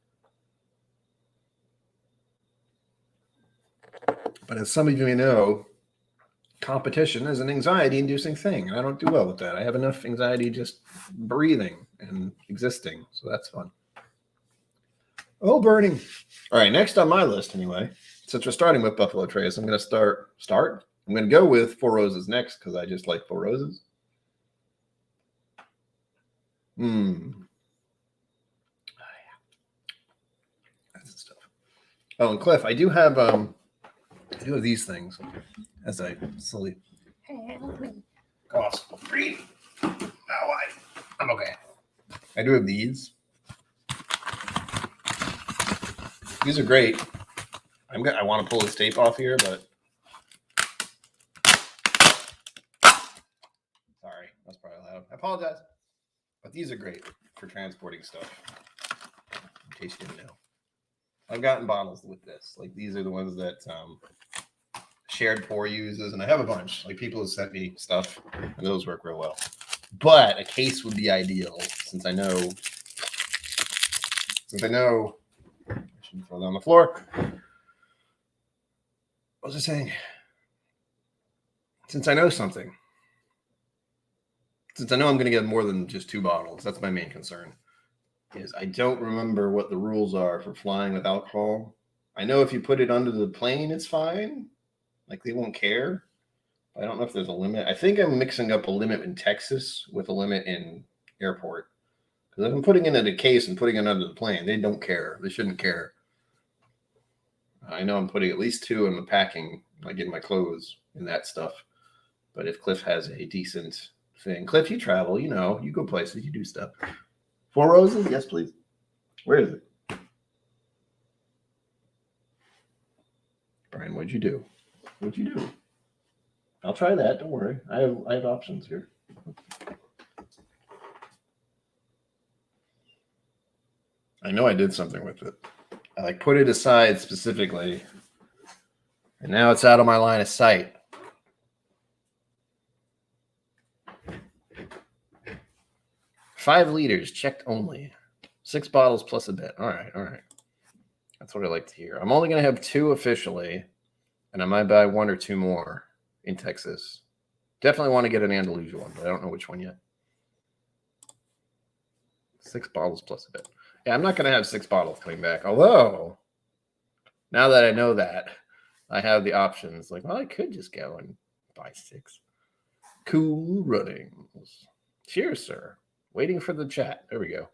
But as some of you may know, competition is an anxiety-inducing thing, and I don't do well with that. I have enough anxiety just breathing and existing, so that's fun. Oh, burning. All right, next on my list anyway, since we're starting with Buffalo Trace, I'm going to start. I'm going to go with Four Roses next because I just like Four Roses. Oh, yeah. That's the stuff. Oh, and Cliff, I do have these things as I slowly gospel free. I'm okay. I do have these. These are great. I want to pull this tape off here, but sorry, that's probably loud. I apologize. But these are great for transporting stuff. In case you didn't know. I've gotten bottles with this. Like these are the ones that shared pour uses, and I have a bunch. Like people have sent me stuff, and those work real well. But a case would be ideal since I know. I shouldn't throw that on the floor. What was I saying? Since I know something. Since I know I'm going to get more than just 2 bottles, that's my main concern. Is I don't remember what the rules are for flying with alcohol. I know if you put it under the plane, it's fine. Like they won't care. I don't know if there's a limit. I think I'm mixing up a limit in Texas with a limit in airport. Because if I'm putting it in a case and putting it under the plane, they don't care. They shouldn't care. I know I'm putting at least 2 in the packing, like in my clothes and that stuff. But if Cliff has a decent thing. Cliff, you travel, you know, you go places, you do stuff. 4 Roses? Yes, please. Where is it? Brian, what'd you do? What'd you do? I'll try that. Don't worry. I have options here. I know I did something with it. I like put it aside specifically, and now it's out of my line of sight. $5 liters checked only. 6 bottles plus a bit. All right. That's what I like to hear. I'm only going to have 2 officially, and I might buy 1 or 2 more in Texas. Definitely want to get an Andalusia one, but I don't know which one yet. 6 bottles plus a bit. Yeah, I'm not going to have 6 bottles coming back. Although, now that I know that, I have the options. Like, well, I could just go and buy 6. Cool runnings. Cheers, sir. Waiting for the chat. There we go.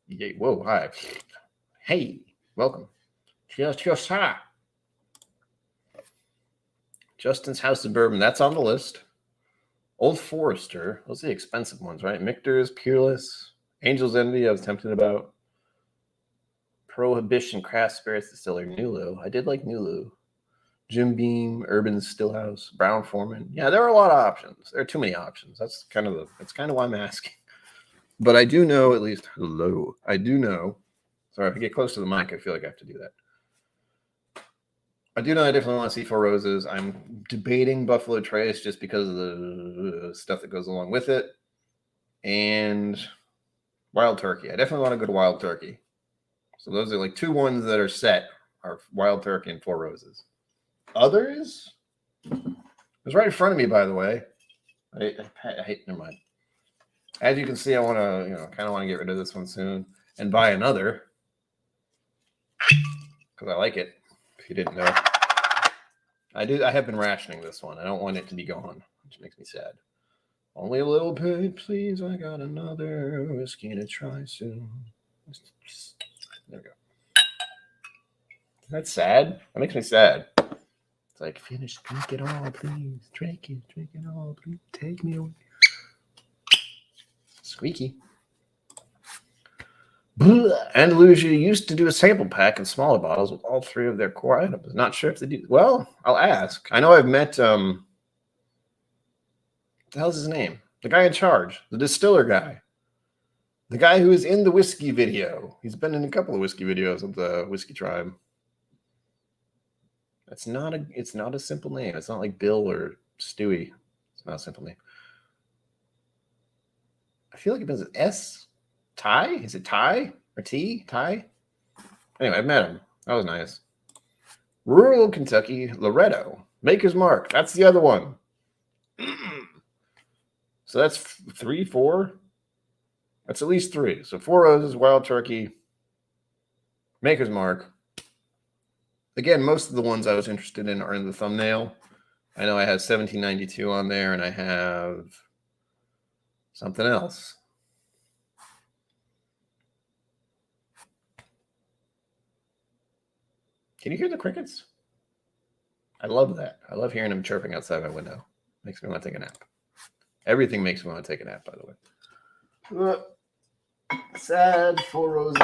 Yay. Whoa, hi. Hey, welcome. Cheers, sir. Justin's House of Bourbon. That's on the list. Old Forester. Those are the expensive ones, right? Michter's, Peerless, Angel's Envy. I was tempted about. Prohibition Craft Spirits Distiller, Nulu. I did like Nulu. Jim Beam, Urban Stillhouse, Brown Foreman. Yeah, there are a lot of options. There are too many options. That's kind of why I'm asking. But I do know at least. Hello. I do know. Sorry, if I get close to the mic, I feel like I have to do that. I do know I definitely want to see 4 Roses. I'm debating Buffalo Trace just because of the stuff that goes along with it. And Wild Turkey. I definitely want to go to Wild Turkey. So those are like 2 ones that are set are Wild Turkey and 4 Roses. Others? It was right in front of me, by the way. I hate, never mind. As you can see, I want to, kind of want to get rid of this one soon and buy another because I like it. If you didn't know, I have been rationing this one. I don't want it to be gone, which makes me sad. Only a little bit, please. I got another whiskey to try soon. There we go. That's sad. That makes me sad. It's like, finish, drink it all, please. Drink it all, please. Take me away. Squeaky. Andalusia used to do a sample pack in smaller bottles with all 3 of their core items. Not sure if they do. Well, I'll ask. I know I've met, what the hell's his name? The guy in charge, the distiller guy. The guy who is in the whiskey video. He's been in a couple of whiskey videos of the Whiskey Tribe. It's not a simple name. It's not like Bill or Stewie. It's not a simple name. I feel like it begins with S. Ty? Is it Ty or T? Ty? Anyway, I met him. That was nice. Rural Kentucky, Loretto. Maker's Mark. That's the other one. So that's 3, 4. That's at least 3. So 4 Roses, Wild Turkey, Maker's Mark. Again, most of the ones I was interested in are in the thumbnail. I know I have 1792 on there, and I have something else. Can you hear the crickets? I love that. I love hearing them chirping outside my window. Makes me want to take a nap. Everything makes me want to take a nap, by the way. Sad 4 Roses.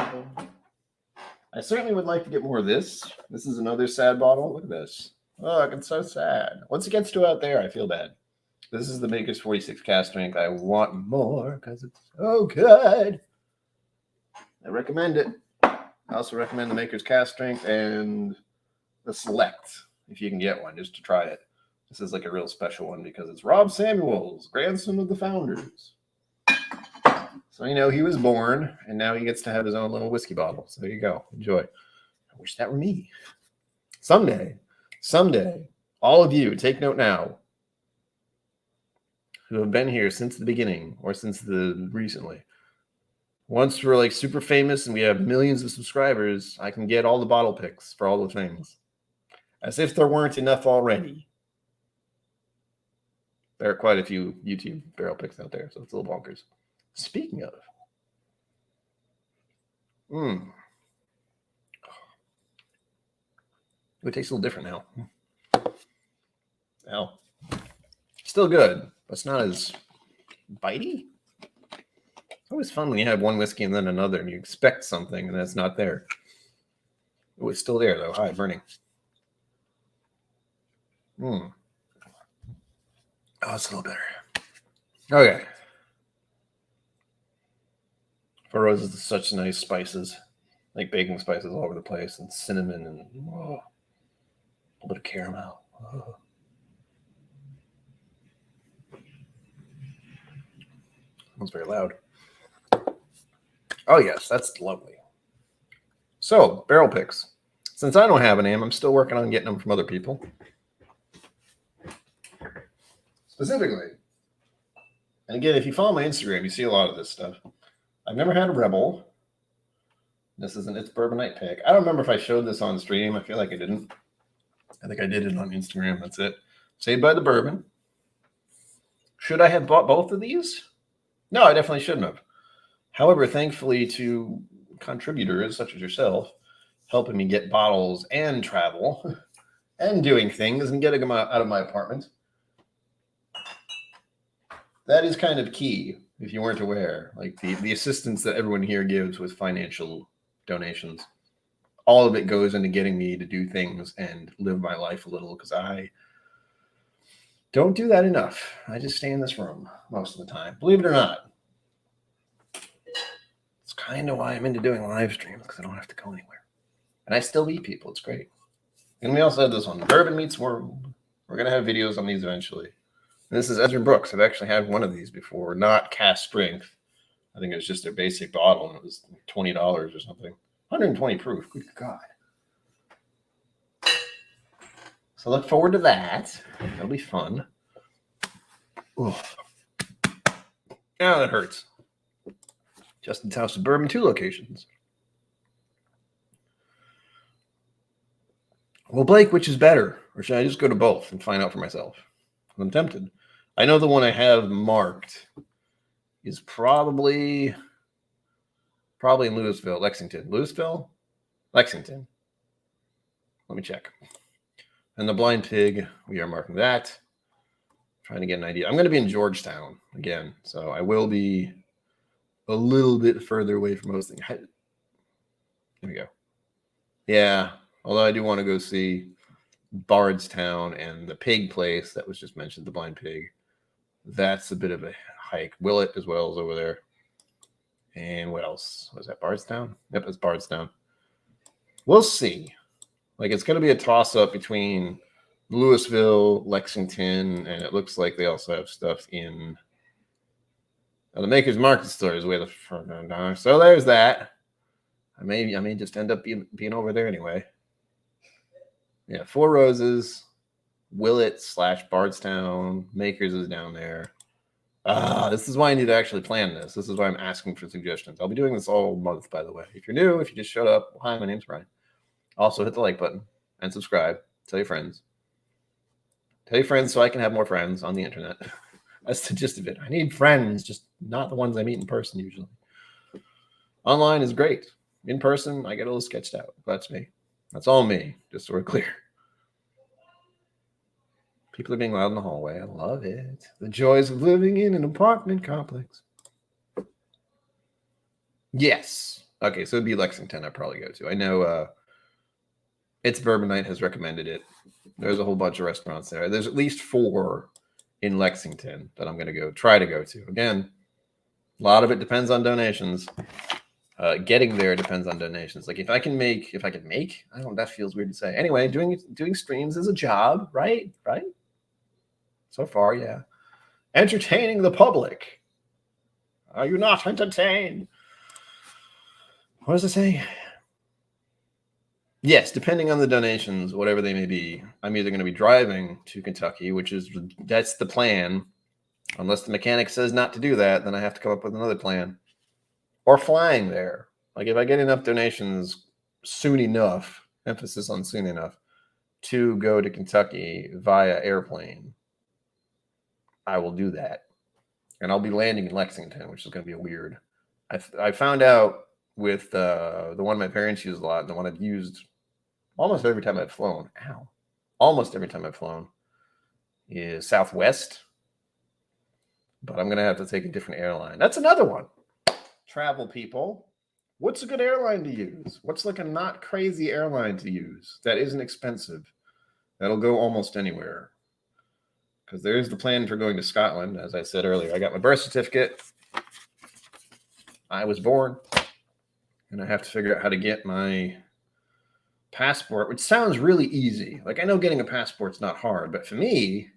I certainly would like to get more of this. This is another sad bottle. Look at this. Look, it's so sad. Once it gets to out there, I feel bad. This is the Maker's 46 cask strength. I want more because it's so good. I recommend it. I also recommend the Maker's cask strength and the Select. if you can get one, just to try it. This is like a real special one because it's Rob Samuels, grandson of the founders. So, you know, he was born and now he gets to have his own little whiskey bottle. So there you go. Enjoy. I wish that were me. Someday, all of you, take note now, who have been here since the beginning or since the recently. Once we're like super famous and we have millions of subscribers, I can get all the bottle picks for all the things. As if there weren't enough already. There are quite a few YouTube barrel picks out there, so it's a little bonkers. Speaking of, it tastes a little different now. Now, still good, but it's not as bitey. It's always fun when you have one whiskey and then another, and you expect something, and that's not there. Oh, it's still there though. Hi, burning. Oh, it's a little better. Okay. Four Roses is such nice spices, like baking spices all over the place, and cinnamon, and a little bit of caramel. Smells very loud. Oh yes, that's lovely. So, barrel picks. Since I don't have a name, I'm still working on getting them from other people. Specifically, and again, if you follow my Instagram, you see a lot of this stuff. I've never had a Rebel. This isn't its Bourbonite pick. I don't remember if I showed this on stream. I feel like I didn't. I think I did it on Instagram. That's it. Saved by the Bourbon. Should I have bought both of these? No, I definitely shouldn't have. However, thankfully to contributors such as yourself, helping me get bottles and travel and doing things and getting them out of my apartment. That is kind of key, if you weren't aware. Like the assistance that everyone here gives with financial donations. All of it goes into getting me to do things and live my life a little, because I don't do that enough. I just stay in this room most of the time. Believe it or not. It's kind of why I'm into doing live streams, because I don't have to go anywhere. And I still meet people. It's great. And we also have this one, Bourbon Meets World. We're going to have videos on these eventually. And this is Edwin Brooks. I've actually had one of these before, not cast strength. I think it was just their basic bottle, and it was $20 or something. 120 proof. Good God. So look forward to that. That'll be fun. Oh, that hurts. Justin's House of Bourbon, 2 locations. Well, Blake, which is better? Or should I just go to both and find out for myself? I'm tempted. I know the one I have marked is probably in Louisville, Lexington. Louisville? Lexington. Let me check. And the Blind Pig, we are marking that. Trying to get an idea. I'm going to be in Georgetown again, so I will be a little bit further away from most things. Here we go. Yeah, although I do want to go see Bardstown and the pig place that was just mentioned, the Blind Pig. That's a bit of a hike. Willett as well is over there. And what else? Was that Bardstown? Yep, it's Bardstown. We'll see. Like, it's going to be a toss-up between Louisville, Lexington, and it looks like they also have stuff in the Maker's Market store is way the further down. So there's that. I may just end up being over there anyway. Yeah, Four Roses, Willett / Bardstown, Makers is down there. This is why I need to actually plan this. This is why I'm asking for suggestions. I'll be doing this all month, by the way. If you're new, if you just showed up, hi, my name's Ryan. Also, hit the like button and subscribe. Tell your friends. Tell your friends so I can have more friends on the internet. That's the gist of it. I need friends, just not the ones I meet in person usually. Online is great. In person, I get a little sketched out. That's me. That's all me, just so we're clear. People are being loud in the hallway. I love it. The joys of living in an apartment complex. Yes. Okay, so it'd be Lexington I'd probably go to. I know It's Bourbon Night has recommended it. There's a whole bunch of restaurants there. There's at least 4 in Lexington that I'm going to try to go to. Again, a lot of it depends on donations. Getting there depends on donations. Like if I can make, I don't know, that feels weird to say. Anyway, doing streams is a job, right? Right? So far, yeah. Entertaining the public. Are you not entertained? What does it say? Yes, depending on the donations, whatever they may be, I'm either going to be driving to Kentucky, that's the plan. Unless the mechanic says not to do that, then I have to come up with another plan. Or flying there. Like if I get enough donations soon enough, emphasis on soon enough, to go to Kentucky via airplane, I will do that. And I'll be landing in Lexington, which is going to be weird. I found out with the one my parents use a lot, and the one I've used almost every time I've flown. Almost every time I've flown is Southwest. But I'm going to have to take a different airline. That's another one. Travel people. What's a good airline to use? What's like a not crazy airline to use that isn't expensive? That'll go almost anywhere. Because there's the plan for going to Scotland. As I said earlier, I got my birth certificate. I was born. And I have to figure out how to get my passport, which sounds really easy. Like I know getting a passport's not hard, but for me,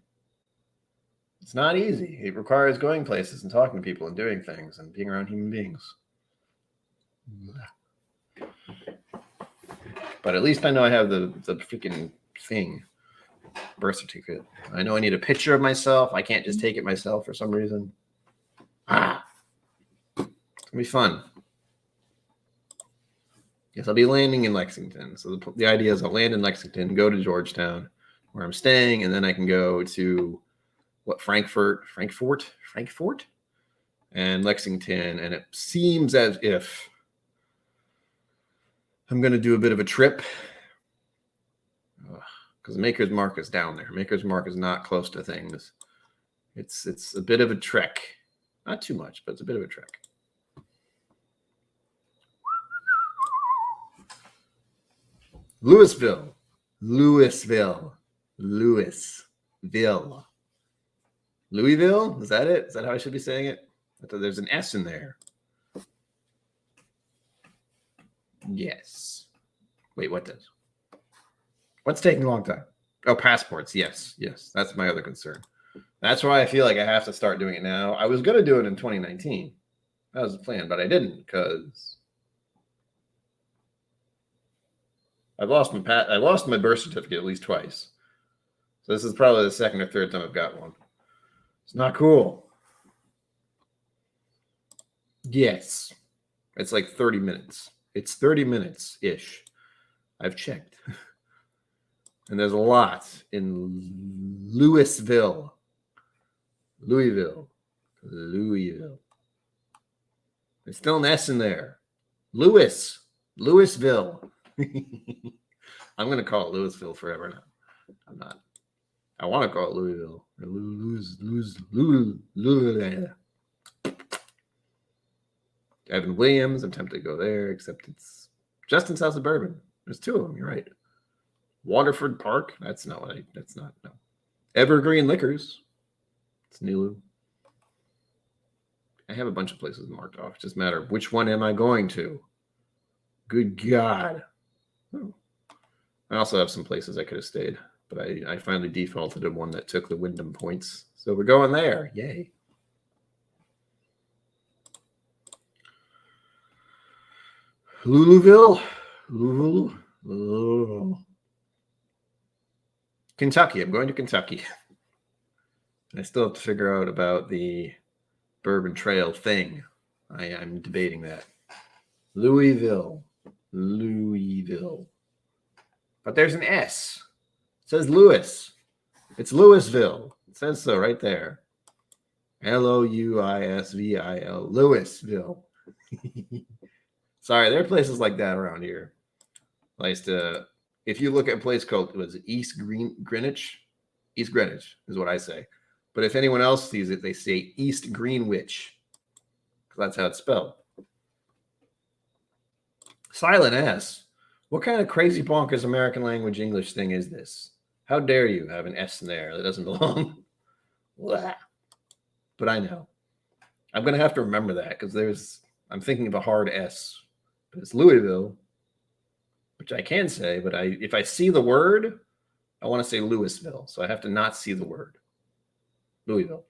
it's not easy. It requires going places and talking to people and doing things and being around human beings. But at least I know I have the freaking thing, birth certificate. I know I need a picture of myself. I can't just take it myself for some reason. It's gonna be fun. Yes, I'll be landing in Lexington. So the idea is I'll land in Lexington, go to Georgetown, where I'm staying, and then I can go to Frankfurt, and Lexington. And it seems as if I'm going to do a bit of a trip because Maker's Mark is down there. Maker's Mark is not close to things. It's a bit of a trek. Not too much, but it's a bit of a trek. Louisville. Louisville. Is that it? Is that how I should be saying it? I thought there's an S in there. Yes. Wait, what does? What's taking a long time? Oh, passports. Yes. That's my other concern. That's why I feel like I have to start doing it now. I was going to do it in 2019. That was the plan, but I didn't because I lost my birth certificate at least twice. So this is probably the second or third time I've got one. It's not cool. Yes. It's like 30 minutes. It's 30 minutes-ish. I've checked. And there's a lot in Louisville. There's still an S in there. Louisville. I'm going to call it Louisville forever now. I'm not. I want to call it Louisville. Louisville. Evan Williams. I'm tempted to go there, except it's just in south of Bourbon. There's two of them. You're right. Waterford Park. That's not. No. Evergreen Liquors. It's Nilu. I have a bunch of places marked off. It's just a matter of which one am I going to. Good God. Oh. I also have some places I could have stayed, but I finally defaulted to one that took the Wyndham points. So we're going there. Yay. Louisville. Kentucky. I'm going to Kentucky. I still have to figure out about the Bourbon Trail thing. I'm debating that. Louisville. But there's an S. It says Louis. It's Louisville. It says so right there. Louisville. Louisville. Sorry, there are places like that around here. If you look at a place called, East Greenwich? East Greenwich is what I say. But if anyone else sees it, they say East Greenwich. Because that's how it's spelled. Silent S. What kind of crazy bonkers American language English thing is this? How dare you have an S in there that doesn't belong? But I know. I'm going to have to remember that because I'm thinking of a hard S but it's Louisville, which I can say, but if I see the word, I want to say Louisville, so I have to not see the word. Louisville.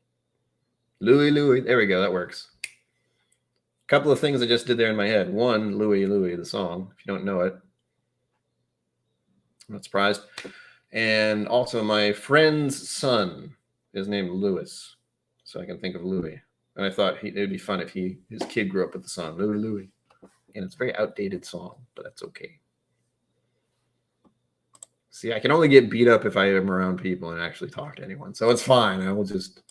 Louis. There we go. That works. A couple of things I just did there in my head. One, Louis, the song, if you don't know it. I'm not surprised. And also my friend's son is named Louis, so I can think of Louis. And I thought it would be fun if his kid grew up with the song, Louis. And it's a very outdated song, but that's okay. See, I can only get beat up if I am around people and actually talk to anyone. So it's fine. I will just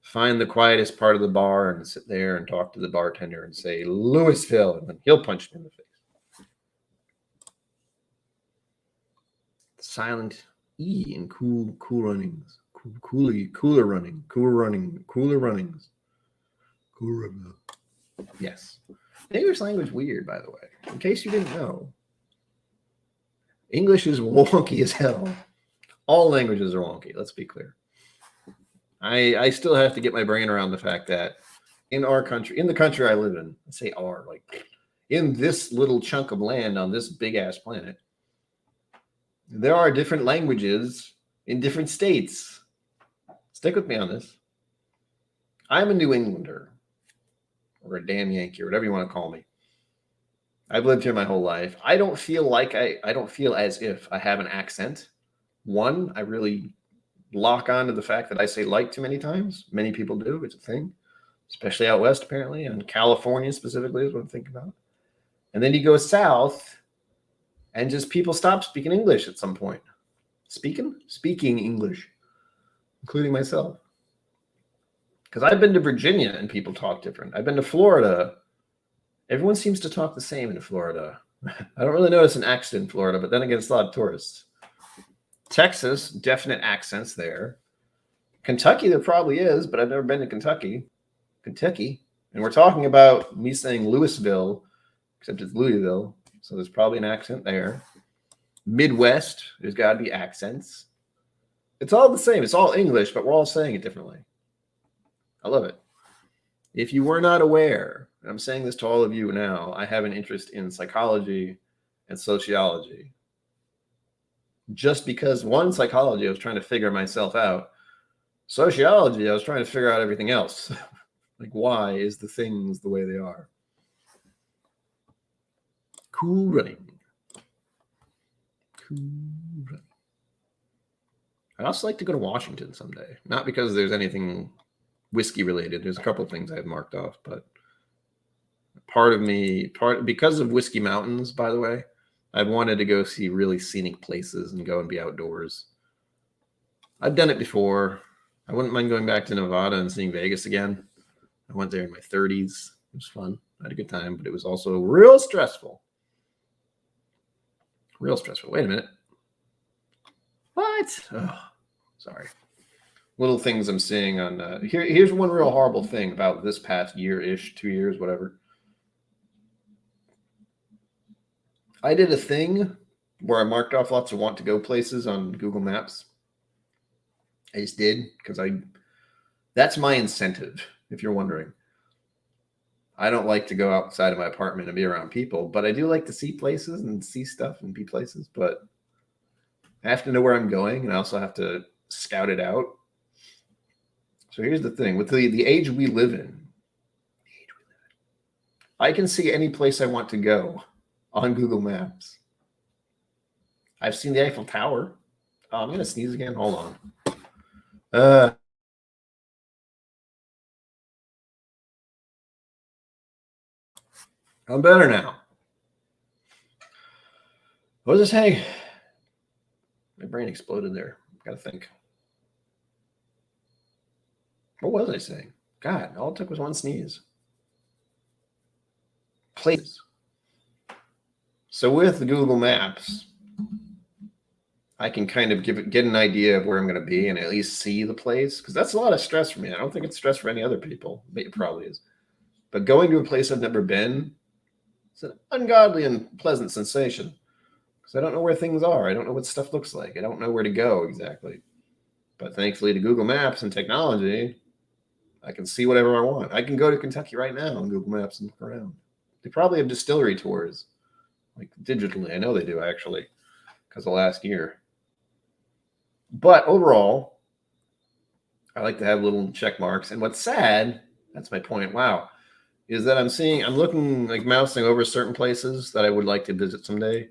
find the quietest part of the bar and sit there and talk to the bartender and say, Louisville, and then he'll punch me in the face. Silent E in cool runnings. Cooler runnings. Yes. English language weird, by the way. In case you didn't know. English is wonky as hell. All languages are wonky, let's be clear. I still have to get my brain around the fact that in our country, in the country I live in, let's say our, like in this little chunk of land on this big ass planet, there are different languages in different states. Stick with me on this. I'm a New Englander, or a damn Yankee, or whatever you want to call me. I've lived here my whole life. I don't feel like I don't feel as if I have an accent. One, I really lock on to the fact that I say like too many times. Many people do. It's a thing, especially out west, apparently, and California specifically is what I'm thinking about. And then you go south, and just people stop speaking English at some point. Speaking English, including myself. Because I've been to Virginia and people talk different. I've been to Florida. Everyone seems to talk the same in Florida. I don't really notice an accent in Florida, but then again, it's a lot of tourists. Texas, definite accents there. Kentucky, there probably is, but I've never been to Kentucky. And we're talking about me saying Louisville, except it's Louisville, so there's probably an accent there. Midwest, there's got to be accents. It's all the same. It's all English, but we're all saying it differently. I love it. If you were not aware, and I'm saying this to all of you now, I have an interest in psychology and sociology. Just because one, psychology, I was trying to figure myself out. Sociology, I was trying to figure out everything else. Like, why is the things the way they are? Cool running. I'd also like to go to Washington someday. Not because there's anything whiskey related. There's a couple of things I've marked off, but because of Whiskey Mountains, by the way, I've wanted to go see really scenic places and go and be outdoors. I've done it before. I wouldn't mind going back to Nevada and seeing Vegas again. I went there in my 30s. It was fun. I had a good time, but it was also real stressful. Wait a minute. What? Oh, sorry. Little things I'm seeing on here's one real horrible thing about this past year-ish, 2 years, whatever. I did a thing where I marked off lots of want to go places on Google Maps. I just did because that's my incentive, if you're wondering. I don't like to go outside of my apartment and be around people, but I do like to see places and see stuff and be places, but I have to know where I'm going, and I also have to scout it out. So here's the thing. With the age we live in, I can see any place I want to go on Google Maps. I've seen the Eiffel Tower. Oh, I'm going to sneeze again. Hold on. I'm better now. What was I saying? My brain exploded there. Got to think. What was I saying? God, all it took was one sneeze. Places. So with Google Maps, I can kind of get an idea of where I'm going to be and at least see the place, because that's a lot of stress for me. I don't think it's stress for any other people. It probably is. But going to a place I've never been, it's an ungodly and pleasant sensation, because I don't know where things are. I don't know what stuff looks like. I don't know where to go exactly. But thankfully to Google Maps and technology, I can see whatever I want. I can go to Kentucky right now on Google Maps and look around. They probably have distillery tours, like digitally. I know they do, actually, because of last year. But overall, I like to have little check marks. And what's sad, that's my point, wow, is that I'm looking, like, mousing over certain places that I would like to visit someday.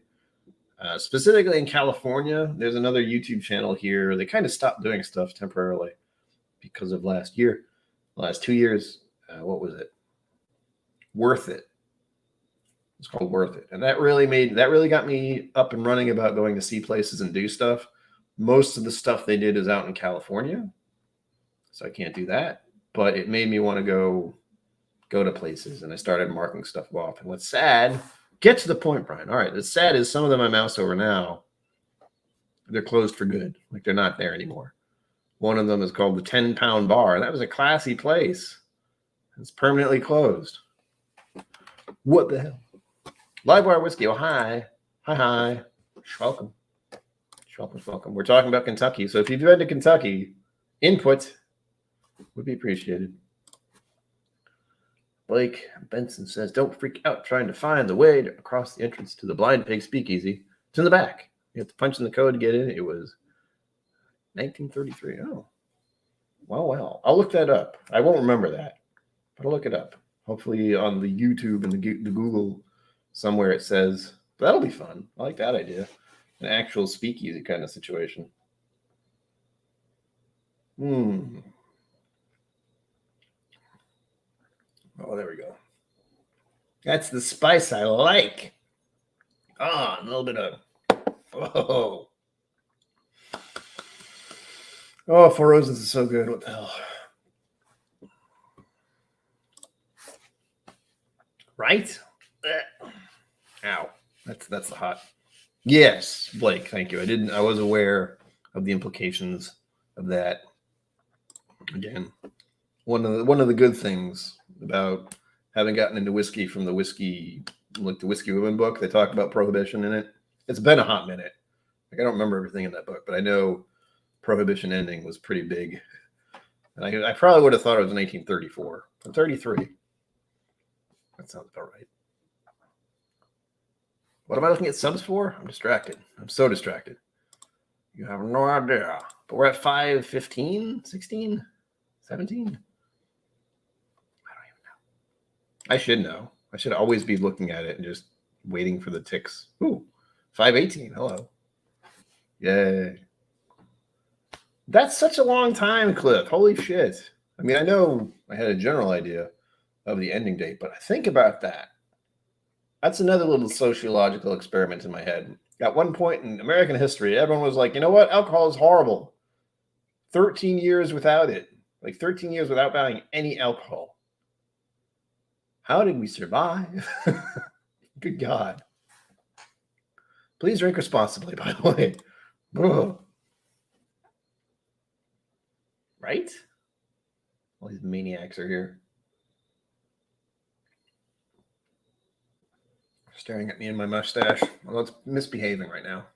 Specifically in California, there's another YouTube channel here. They kind of stopped doing stuff temporarily because of last 2 years. What was it? Worth It. It's called Worth It. And that really got me up and running about going to see places and do stuff. Most of the stuff they did is out in California, so I can't do that. But it made me want to go to places, and I started marking stuff off. And what's sad, get to the point, Brian. All right, what's sad is some of them I mouse over now, they're closed for good. Like, they're not there anymore. One of them is called the 10-Pound Bar. That was a classy place. It's permanently closed. What the hell? Livewire Whiskey. Oh, hi. Hi. Welcome. Welcome. We're talking about Kentucky. So if you've been to Kentucky, input would be appreciated. Blake Benson says, don't freak out trying to find the way across the entrance to the Blind Pig Speakeasy. It's in the back. You have to punch in the code to get in. It was 1933. Oh. Well. I'll look that up. I won't remember that, but I'll look it up. Hopefully on the YouTube and the Google somewhere it says. But that'll be fun. I like that idea. An actual speakeasy kind of situation. Oh, there we go. That's the spice I like. A little bit of... Oh, Four Roses is so good. What the hell? Right? Ow. That's the hot. Yes, Blake, thank you. I was aware of the implications of that. Again, one of the good things about having gotten into whiskey from the Whiskey Women book, they talk about prohibition in it. It's been a hot minute. Like, I don't remember everything in that book, but I know prohibition ending was pretty big. And I probably would have thought it was in 1834. I'm 33. That sounds about right. What am I looking at subs for? I'm distracted. I'm so distracted. You have no idea. But we're at 5:15, 16, 17. I don't even know. I should know. I should always be looking at it and just waiting for the ticks. Ooh, 5:18. Hello. Yay. That's such a long time, Cliff. Holy shit. I mean, I know I had a general idea of the ending date, but I think about that. That's another little sociological experiment in my head. At one point in American history, everyone was like, you know what? Alcohol is horrible. 13 years without it. Like 13 years without buying any alcohol. How did we survive? Good God. Please drink responsibly, by the way. Ugh. Right? All these maniacs are here. Staring at me and my mustache. Well, it's misbehaving right now.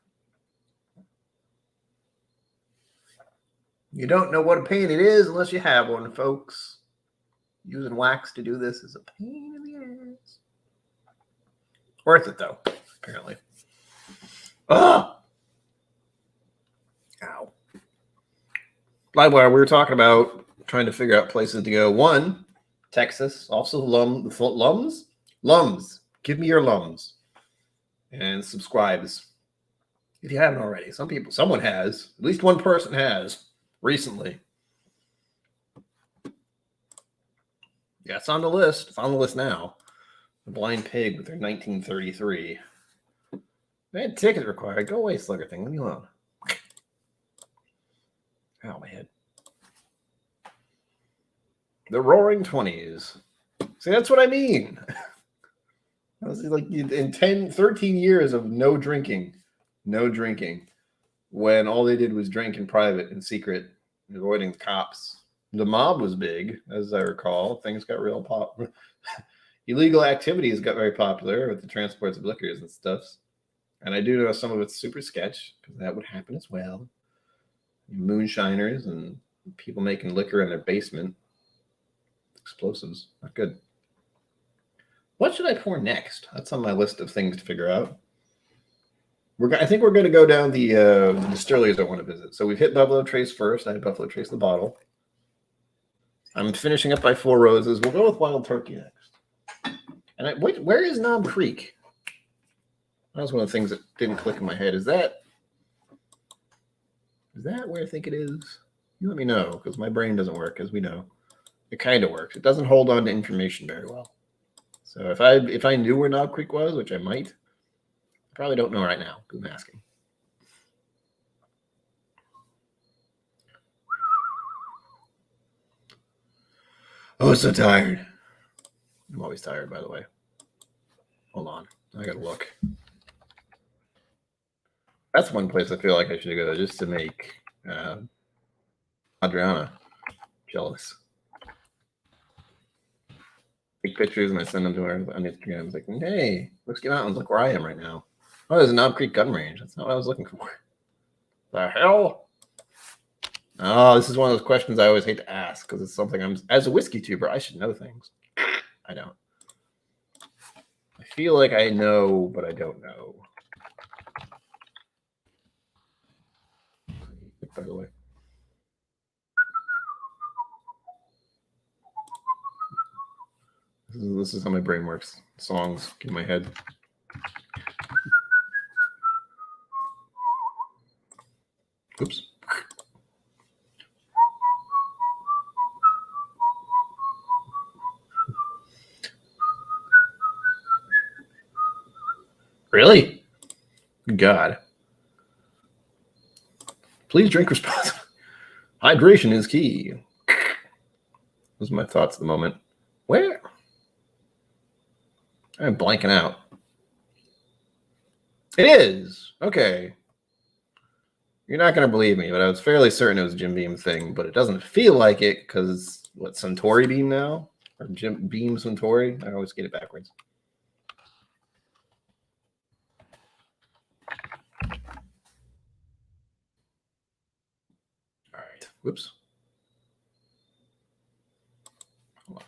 You don't know what a pain it is unless you have one, folks. Using wax to do this is a pain in the ass. Worth it, though, apparently. Ugh! Ow. Livewire, we were talking about trying to figure out places to go. One, Texas. Also, Lums? Lums. Give me your lums. And subscribes. If you haven't already. Someone has. At least one person has recently. Yeah, it's on the list. It's on the list now. The Blind Pig with their 1933. They had ticket required. Go away, slugger thing. Leave me alone. Ow, my head. The Roaring 20s. See, that's what I mean. I was like, in 13 years of no drinking, when all they did was drink in private, in secret, avoiding the cops. The mob was big, as I recall. Things got real popular. Illegal activities got very popular with the transports of liquors and stuffs. And I do know some of it's super sketch, because that would happen as well. Moonshiners and people making liquor in their basement. Explosives. Not good. What should I pour next? That's on my list of things to figure out. I think we're going to go down the distilleries I want to visit. So we've hit Buffalo Trace first. I had Buffalo Trace the bottle. I'm finishing up by Four Roses. We'll go with Wild Turkey next. And where is Knob Creek? That was one of the things that didn't click in my head. Is that where I think it is? You let me know, because my brain doesn't work, as we know. It kind of works. It doesn't hold on to information very well. So if I knew where Knob Creek was, which I might, I probably don't know right now. I'm asking. Oh, so tired. I'm always tired, by the way. Hold on. I gotta look. That's one place I feel like I should go just to make Adriana jealous. Take pictures and I send them to her on Instagram. It's like, hey, let's get out and look where I am right now. Oh, there's a Knob Creek gun range. That's not what I was looking for. The hell? Oh, this is one of those questions I always hate to ask because it's something as a whiskey tuber, I should know things. I don't. I feel like I know, but I don't know. By the way. This is how my brain works. Songs in my head. Oops. Really? God. Please drink responsibly. Hydration is key. Those are my thoughts at the moment. Where? I'm blanking out. It is. Okay. You're not going to believe me, but I was fairly certain it was a Jim Beam thing, but it doesn't feel like it because, what, Suntory Beam now? Or Jim Beam Suntory? I always get it backwards. All right. Whoops. Hold on.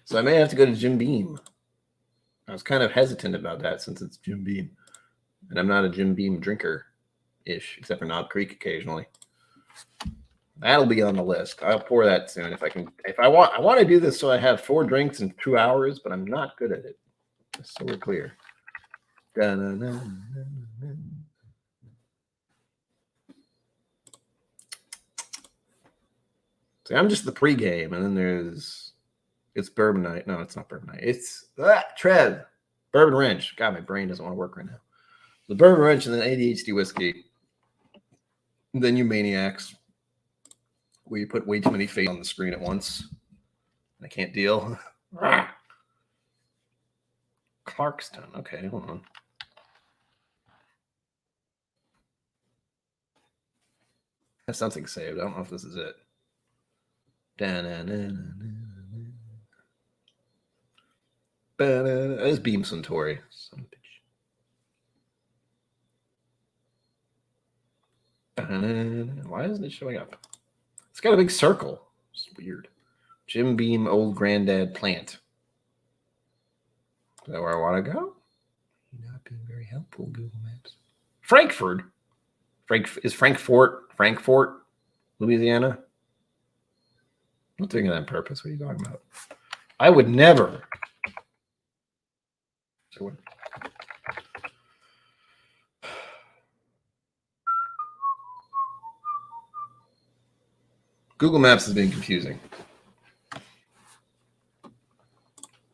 So I may have to go to Jim Beam. I was kind of hesitant about that since it's Jim Beam. And I'm not a Jim Beam drinker-ish, except for Knob Creek occasionally. That'll be on the list. I'll pour that soon if I can. I want to do this so I have 4 drinks in 2 hours, but I'm not good at it. Just so we're clear. See, I'm just the pregame, and then it's Bourbon Night. No, it's not Bourbon Night. It's Trev. Bourbon Wrench. God, my brain doesn't want to work right now. The Bourbon Wrench and then ADHD whiskey. And then you maniacs, where you put way too many faces on the screen at once. I can't deal. Clarkston. Okay, hold on. I have something saved. I don't know if this is it. It's Beam Suntory. Son of a bitch. Why isn't it showing up? It's got a big circle. It's weird. Jim Beam Old Granddad Plant. Is that where I want to go? You're not being very helpful, Google Maps. Frankfurt. Frankfort, Louisiana? I'm not doing it on purpose. What are you talking about? I would never. Google Maps is being confusing.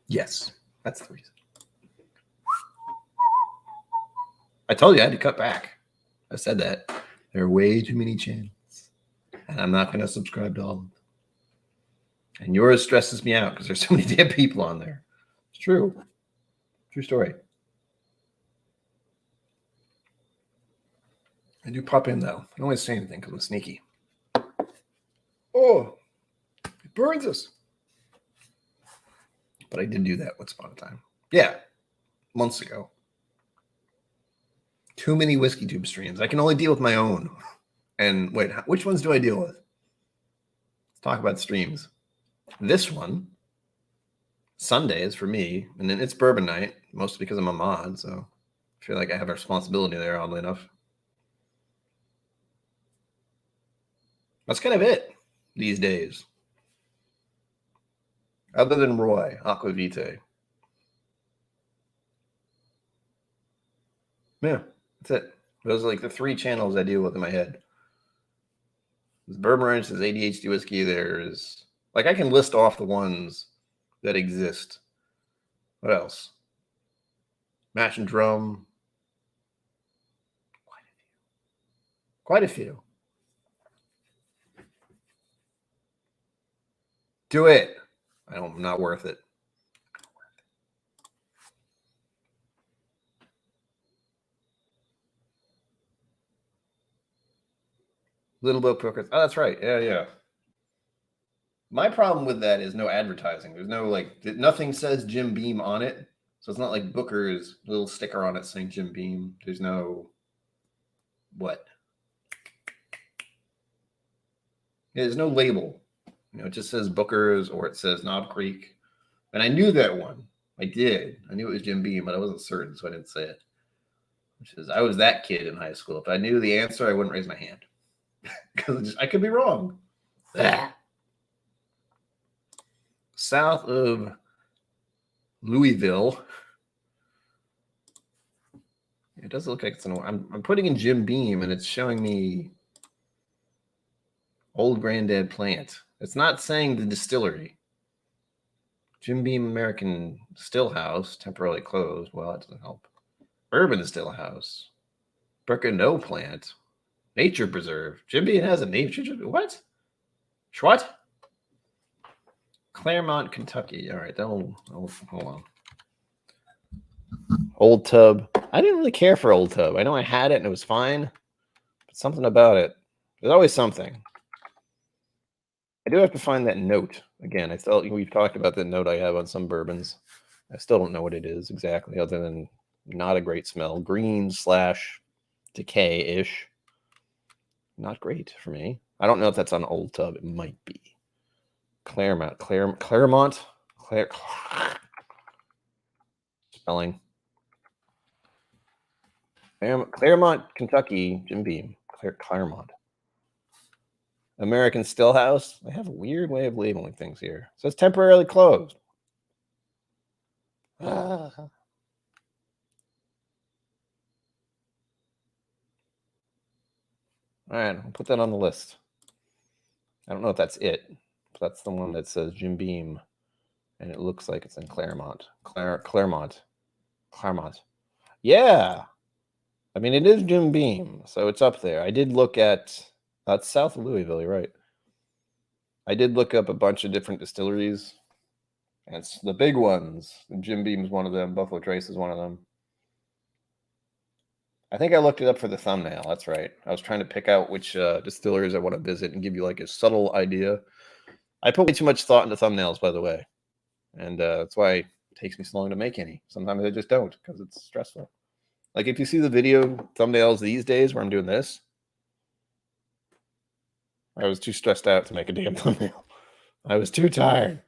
Yes, that's the reason. I told you I had to cut back. I said that. There are way too many channels, and I'm not going to subscribe to all of them. And yours stresses me out because there's so many damn people on there. It's true. True story. I do pop in, though. I don't always say anything because I'm sneaky. Oh, it burns us. But I did do that once upon a time. Yeah, months ago. Too many whiskey tube streams. I can only deal with my own. And wait, which ones do I deal with? Let's talk about streams. This one, Sundays for me, and then it's bourbon night, mostly because I'm a mod, so I feel like I have a responsibility there, oddly enough. That's kind of it these days. Other than Roy, Aquavite. Yeah, that's it. Those are like the 3 channels I deal with in my head. There's Bourbon Ranch, there's ADHD whiskey, there's like I can list off the ones that exist. What else? Match and Drum. Quite a few. Do it. I'm not worth it. Little Book Poker. Oh, that's right. Yeah. My problem with that is no advertising. There's no like nothing says Jim Beam on it. So it's not like Booker's little sticker on it saying Jim Beam. There's no what? There's no label. It just says Booker's or it says Knob Creek. And I knew that one. I did. I knew it was Jim Beam, but I wasn't certain, so I didn't say it. Which is, I was that kid in high school. If I knew the answer, I wouldn't raise my hand because I could be wrong. South of Louisville. It does look like it's an. I'm putting in Jim Beam, and it's showing me Old Granddad Plant. It's not saying the distillery. Jim Beam American Still House, temporarily closed. Well, that doesn't help. Bourbon Still House. Burkino Plant. Nature Preserve. Jim Beam has a nature. What? What? Claremont, Kentucky. All right, hold on. Old Tub. I didn't really care for Old Tub. I know I had it and it was fine, but something about it. There's always something. I do have to find that note again. We've talked about the note I have on some bourbons. I still don't know what it is exactly, other than not a great smell. Green / decay-ish. Not great for me. I don't know if that's on Old Tub. It might be. Claremont. Spelling. Claremont, Kentucky, Jim Beam. Claremont. American Stillhouse. I have a weird way of labeling things here. So it's temporarily closed. All right, I'll put that on the list. I don't know if that's it. That's the one that says Jim Beam, and it looks like it's in Claremont. Claremont. Yeah. I mean, it is Jim Beam, so it's up there. I did look at... That's south of Louisville, you're right. I did look up a bunch of different distilleries, and it's the big ones. Jim Beam is one of them. Buffalo Trace is one of them. I think I looked it up for the thumbnail. That's right. I was trying to pick out which distilleries I want to visit and give you like a subtle idea. I put way too much thought into thumbnails, by the way, and that's why it takes me so long to make any. Sometimes I just don't because it's stressful. Like if you see the video thumbnails these days where I'm doing this, I was too stressed out to make a damn thumbnail. I was too tired.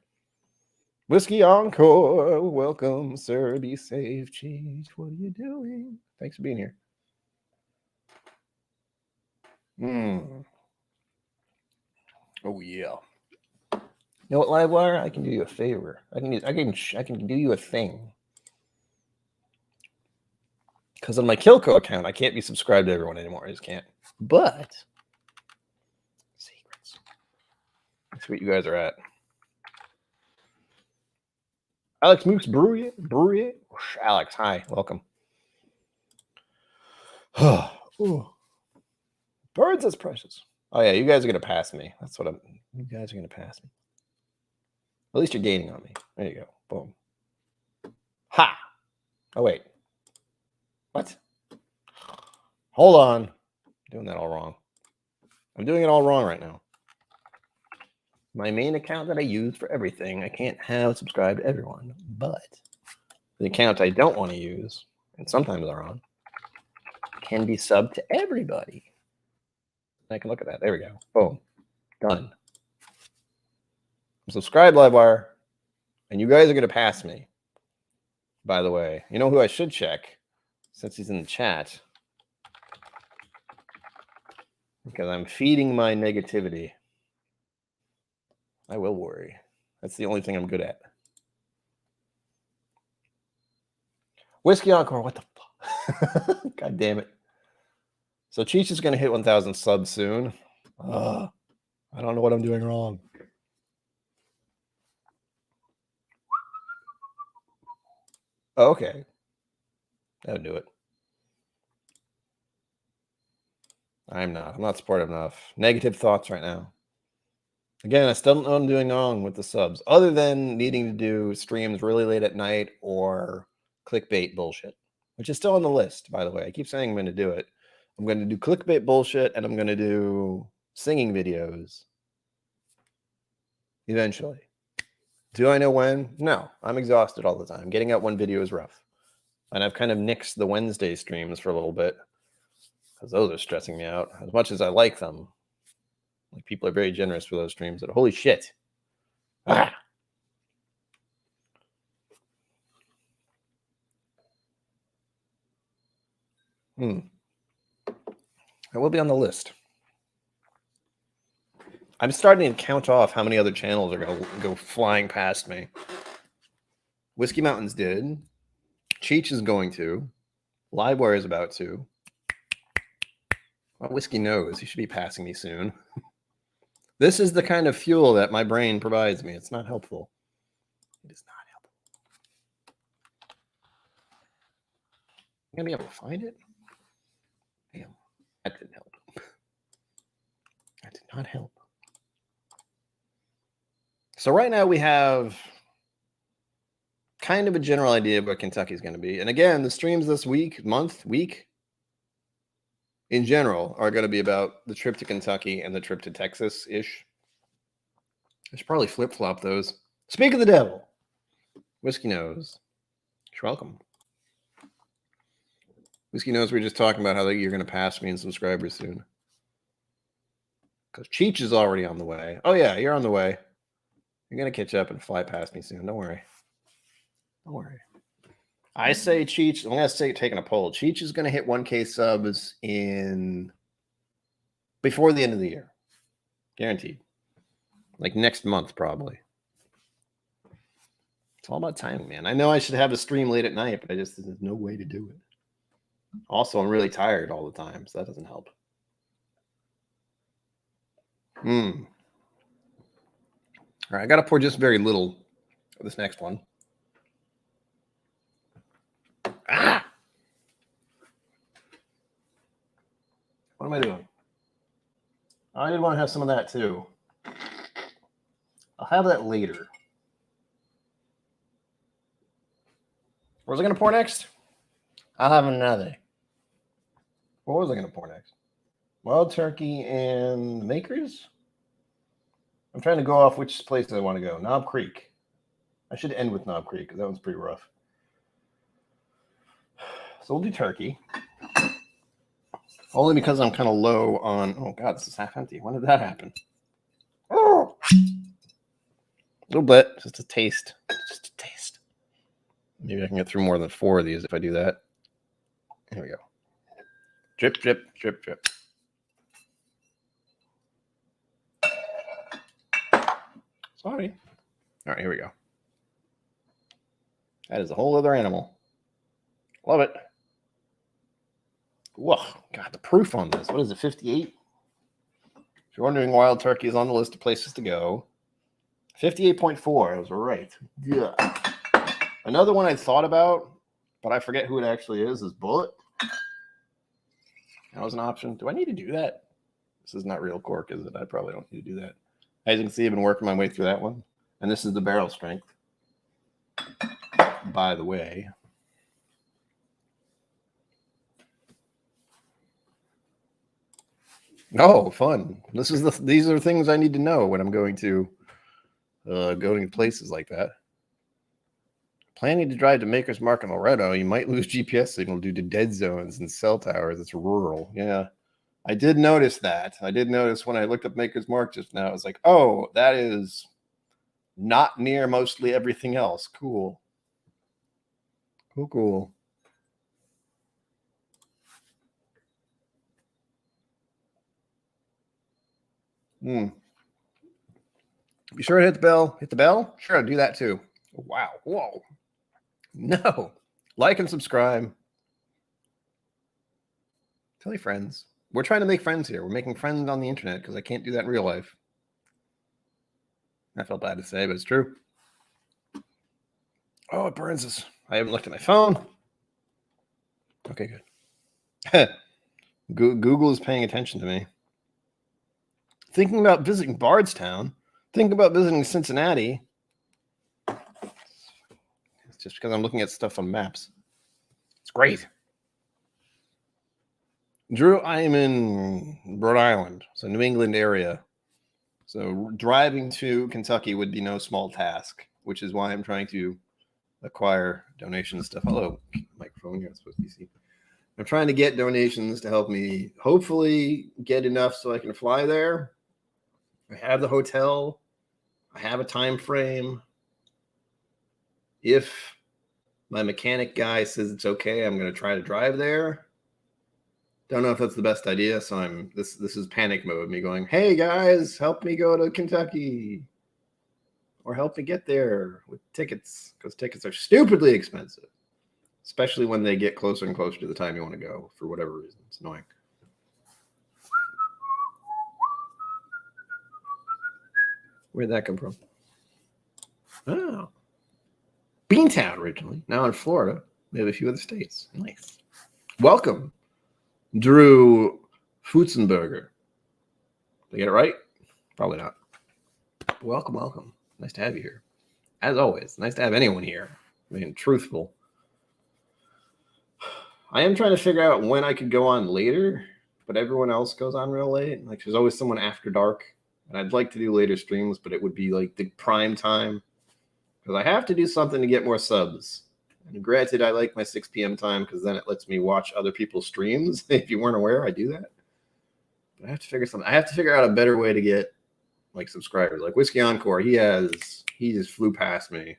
Whiskey Encore. Welcome, sir. Be safe. Cheese. What are you doing? Thanks for being here. Oh yeah. You know what, Livewire? I can do you a favor. I can do you a thing. Because on my KillCo account, I can't be subscribed to everyone anymore. I just can't. But secrets. That's what you guys are at. Alex Mooks Brewery. Alex, hi, welcome. Birds is precious. Oh yeah, you guys are gonna pass me. That's what you guys are gonna pass me. At least you're gaining on me. There you go. Boom. Ha! Oh wait. What? Hold on. I'm doing that all wrong. I'm doing it all wrong right now. My main account that I use for everything, I can't have subscribed to everyone. But the account I don't want to use, and sometimes are on, can be subbed to everybody. I can look at that. There we go. Boom. Done. I'm subscribed, Livewire. And you guys are going to pass me, by the way. You know who I should check, since he's in the chat? Because I'm feeding my negativity. I will worry. That's the only thing I'm good at. Whiskey Encore, what the fuck? God damn it. So Cheech is going to hit 1,000 subs soon. I don't know what I'm doing wrong. Oh, okay. That'll do it. I'm not supportive enough. Negative thoughts right now. Again, I still don't know what I'm doing wrong with the subs, other than needing to do streams really late at night or clickbait bullshit, which is still on the list, by the way. I keep saying I'm going to do it. I'm going to do clickbait bullshit, and I'm going to do singing videos eventually. Do I know when? No. I'm exhausted all the time. Getting out one video is rough. And I've kind of nixed the Wednesday streams for a little bit because those are stressing me out. As much as I like them, like, people are very generous for those streams. That holy shit. I will be on the list. I'm starting to count off how many other channels are going to go flying past me. Whiskey Mountains did. Cheech is going to. Livewire is about to. Well, Whiskey knows. He should be passing me soon. This is the kind of fuel that my brain provides me. It's not helpful. It is not helpful. I'm going to be able to find it? Damn. That didn't help. That did not help. So right now we have kind of a general idea of what Kentucky is going to be. And again, the streams this week, week, in general, are going to be about the trip to Kentucky and the trip to Texas-ish. I should probably flip-flop those. Speak of the devil. Whiskey knows. You're welcome. Whiskey knows we're just talking about how you're going to pass me in subscribers soon. Because Cheech is already on the way. Oh, yeah, you're on the way. You're going to catch up and fly past me soon. Don't worry. Don't worry. I say Cheech. I'm going to say taking a poll. Cheech is going to hit 1K subs before the end of the year. Guaranteed. Like next month, probably. It's all about timing, man. I know I should have a stream late at night, but there's no way to do it. Also, I'm really tired all the time, so that doesn't help. All right, I got to pour just very little of this next one. What am I doing? I did want to have some of that too. I'll have that later. What was I going to pour next? I'll have another. What was I going to pour next? Wild turkey and Makers? I'm trying to go off which place I want to go. Knob Creek. I should end with Knob Creek because that one's pretty rough. So we'll do turkey. Only because I'm kind of low on... Oh, God, this is half empty. When did that happen? Oh! A little bit. Just a taste. Just a taste. Maybe I can get through more than 4 of these if I do that. Here we go. Drip, drip, drip, drip. Sorry. All right, here we go. That is a whole other animal. Love it. Whoa, God, the proof on this. What is it, 58? If you're wondering, wild turkey is on the list of places to go. 58.4, I was right. Yeah. Another one I thought about, but I forget who it actually is Bullet. That was an option. Do I need to do that? This is not real cork, is it? I probably don't need to do that. As you can see, I've been working my way through that one. And this is the barrel strength, by the way. Oh, fun. These are things I need to know when I'm going to places like that. Planning to drive to Maker's Mark in Loretto, you might lose GPS signal due to dead zones and cell towers. It's rural. Yeah. I did notice that. I did notice when I looked up Maker's Mark just now. I was like, oh, that is Not near mostly everything else. Cool. Cool. Be sure to hit the bell. Hit the bell? Sure, I'll do that too. Wow. Whoa. No. Like and subscribe. Tell your friends. We're trying to make friends here. We're making friends on the internet because I can't do that in real life. I felt bad to say, but it's true. Oh, it burns us. I haven't looked at my phone. Okay, good. Google is paying attention to me. Thinking about visiting Bardstown. Thinking about visiting Cincinnati. It's just because I'm looking at stuff on maps. It's great. Drew, I am in Rhode Island, so New England area. So driving to Kentucky would be no small task, which is why I'm trying to acquire donation stuff. Hello, microphone. You're not supposed to be seen. I'm trying to get donations to help me hopefully get enough so I can fly there. I have the hotel. I have a time frame. If my mechanic guy says it's okay, I'm going to try to drive there. Don't know if that's the best idea, so this is panic mode. Me going, hey guys, help me go to Kentucky, or help me get there with tickets, because tickets are stupidly expensive, especially when they get closer and closer to the time you want to go for whatever reason. It's annoying. Where'd that come from? Oh, Beantown originally, now in Florida. We have a few other states. Nice. Welcome, Drew Futzenberger. Did I get it right? Probably not. Welcome. Nice to have you here. As always, nice to have anyone here. I mean, truthful. I am trying to figure out when I could go on later, but everyone else goes on real late. Like, there's always someone after dark, and I'd like to do later streams, but it would be like the prime time, because I have to do something to get more subs. And granted, I like my 6 p.m. time because then it lets me watch other people's streams. If you weren't aware, I do that. But I have to figure something. I have to figure out a better way to get like subscribers. Like Whiskey Encore, he just flew past me.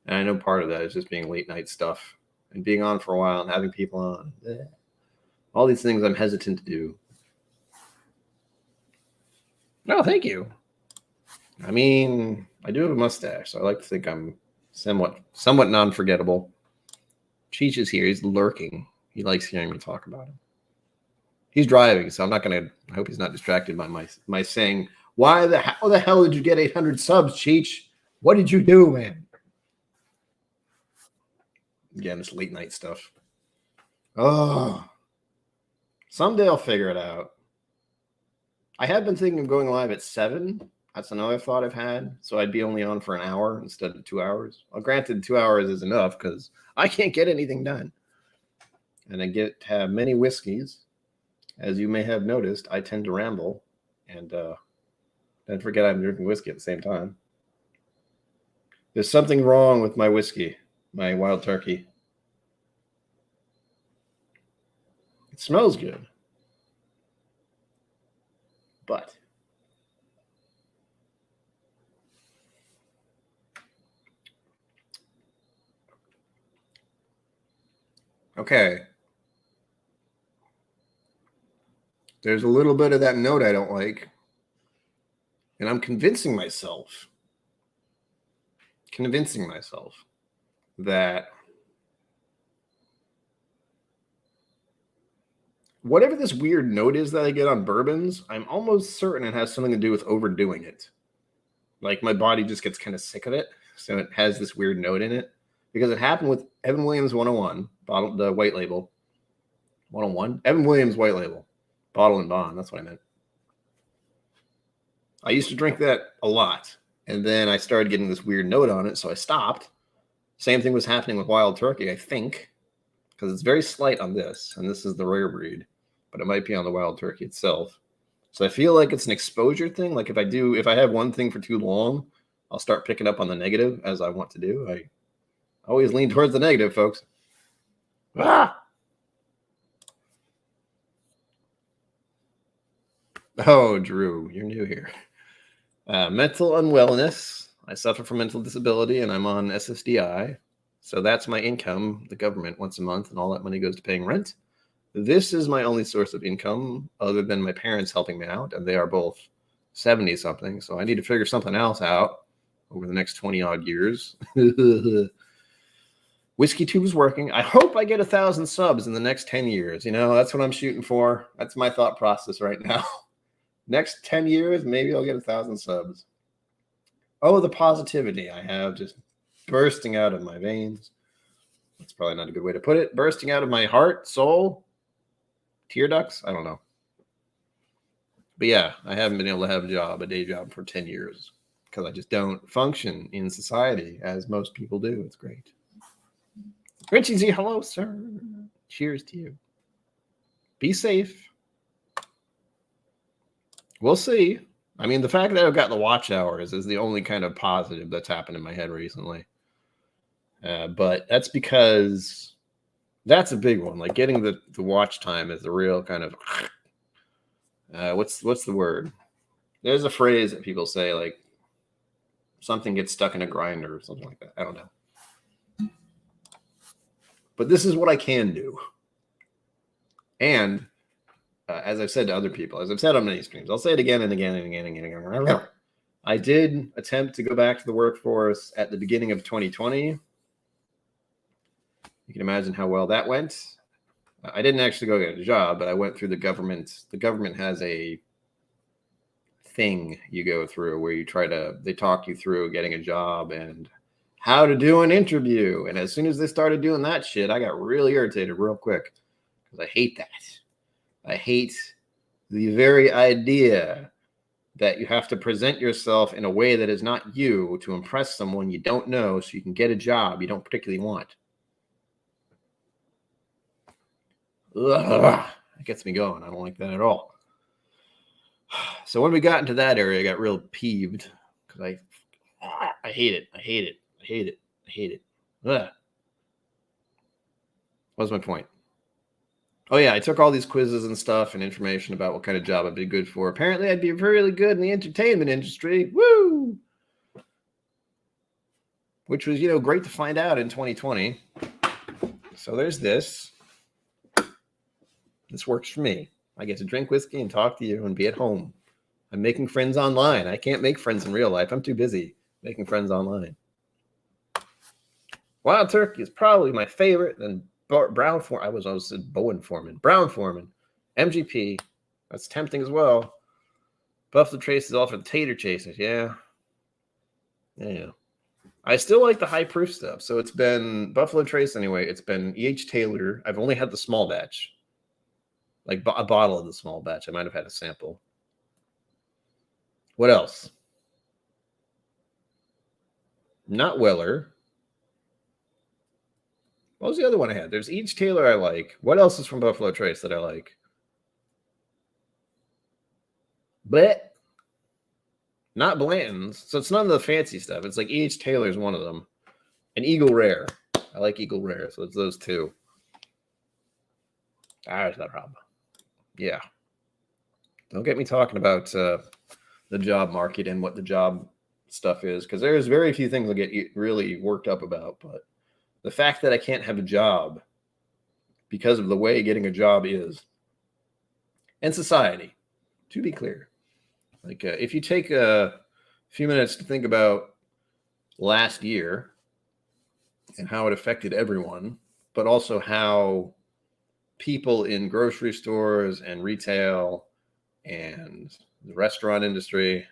And I know part of that is just being late night stuff and being on for a while and having people on. All these things I'm hesitant to do. No, thank you. I mean, I do have a mustache, so I like to think I'm somewhat non-forgettable. Cheech is here. He's lurking. He likes hearing me talk about him. He's driving, so I'm not going to – I hope he's not distracted by my saying, how the hell did you get 800 subs, Cheech? What did you do, man? Again, it's late night stuff. Oh, someday I'll figure it out. I have been thinking of going live at 7. That's another thought I've had. So I'd be only on for an hour instead of 2 hours. Well, granted, 2 hours is enough because I can't get anything done. And I get to have many whiskeys. As you may have noticed, I tend to ramble. And don't forget I'm drinking whiskey at the same time. There's something wrong with my whiskey, my Wild Turkey. It smells good. But okay. There's a little bit of that note I don't like. And I'm convincing myself that whatever this weird note is that I get on bourbons, I'm almost certain it has something to do with overdoing it. Like my body just gets kind of sick of it. So it has this weird note in it. Because it happened with Evan Williams 101, the white label. 101? Evan Williams white label. Bottle and Bond. That's what I meant. I used to drink that a lot. And then I started getting this weird note on it, so I stopped. Same thing was happening with Wild Turkey, I think. Because it's very slight on this. And this is the rare breed. But it might be on the Wild Turkey itself. So I feel like it's an exposure thing. Like if I have one thing for too long, I'll start picking up on the negative as I want to do. I always lean towards the negative, folks. Ah! Oh, Drew, you're new here. Mental unwellness. I suffer from mental disability and I'm on SSDI. So that's my income, the government once a month, and all that money goes to paying rent. This is my only source of income other than my parents helping me out, and they are both 70 something. So I need to figure something else out over the next 20 odd years. Whiskey Tube is working. I hope I get 1,000 subs in the next 10 years. You know, that's what I'm shooting for. That's my thought process right now. Next 10 years, maybe I'll get 1,000 subs. Oh, the positivity I have just bursting out of my veins. That's probably not a good way to put it. Bursting out of my heart, soul, tear ducts. I don't know. But yeah, I haven't been able to have a day job for 10 years because I just don't function in society as most people do. It's great. Richie Z, hello, sir. Cheers to you. Be safe. We'll see. I mean, the fact that I've got the watch hours is the only kind of positive that's happened in my head recently. But that's because that's a big one. Like getting the watch time is the real kind of what's the word? There's a phrase that people say, like something gets stuck in a grinder or something like that. I don't know. But this is what I can do. And as I've said to other people, as I've said on many streams, I'll say it again and again and again and again. I did attempt to go back to the workforce at the beginning of 2020. You can imagine how well that went. I didn't actually go get a job, but I went through the government. The government has a thing you go through where they talk you through getting a job and how to do an interview. And as soon as they started doing that shit, I got really irritated real quick because I hate that. I hate the very idea that you have to present yourself in a way that is not you to impress someone you don't know so you can get a job you don't particularly want. Ugh, it gets me going. I don't like that at all. So when we got into that area, I got real peeved because I hate it. I hate it. I hate it. I hate it. Ugh. What's my point? Oh, yeah, I took all these quizzes and stuff and information about what kind of job I'd be good for. Apparently, I'd be really good in the entertainment industry. Woo! Which was, great to find out in 2020. So there's this. This works for me. I get to drink whiskey and talk to you and be at home. I'm making friends online. I can't make friends in real life. I'm too busy making friends online. Wild Turkey is probably my favorite. And Brown Foreman. I was said Bowen Foreman. Brown Foreman. MGP. That's tempting as well. Buffalo Trace is all for the tater chasers. Yeah. Yeah. I still like the high proof stuff. So it's been Buffalo Trace anyway. It's been E.H. Taylor. I've only had the small batch. Like a bottle of the small batch. I might have had a sample. What else? Not Weller. What was the other one I had? There's E.H. Taylor I like. What else is from Buffalo Trace that I like? But not Blanton's. So it's none of the fancy stuff. It's like E.H. Taylor's one of them. And Eagle Rare. I like Eagle Rare. So it's those two. There's that problem. Yeah. Don't get me talking about the job market and what the job stuff is, because there's very few things I get really worked up about. But the fact that I can't have a job because of the way getting a job is, and society, to be clear, like if you take a few minutes to think about last year and how it affected everyone, but also how people in grocery stores and retail and the restaurant industry,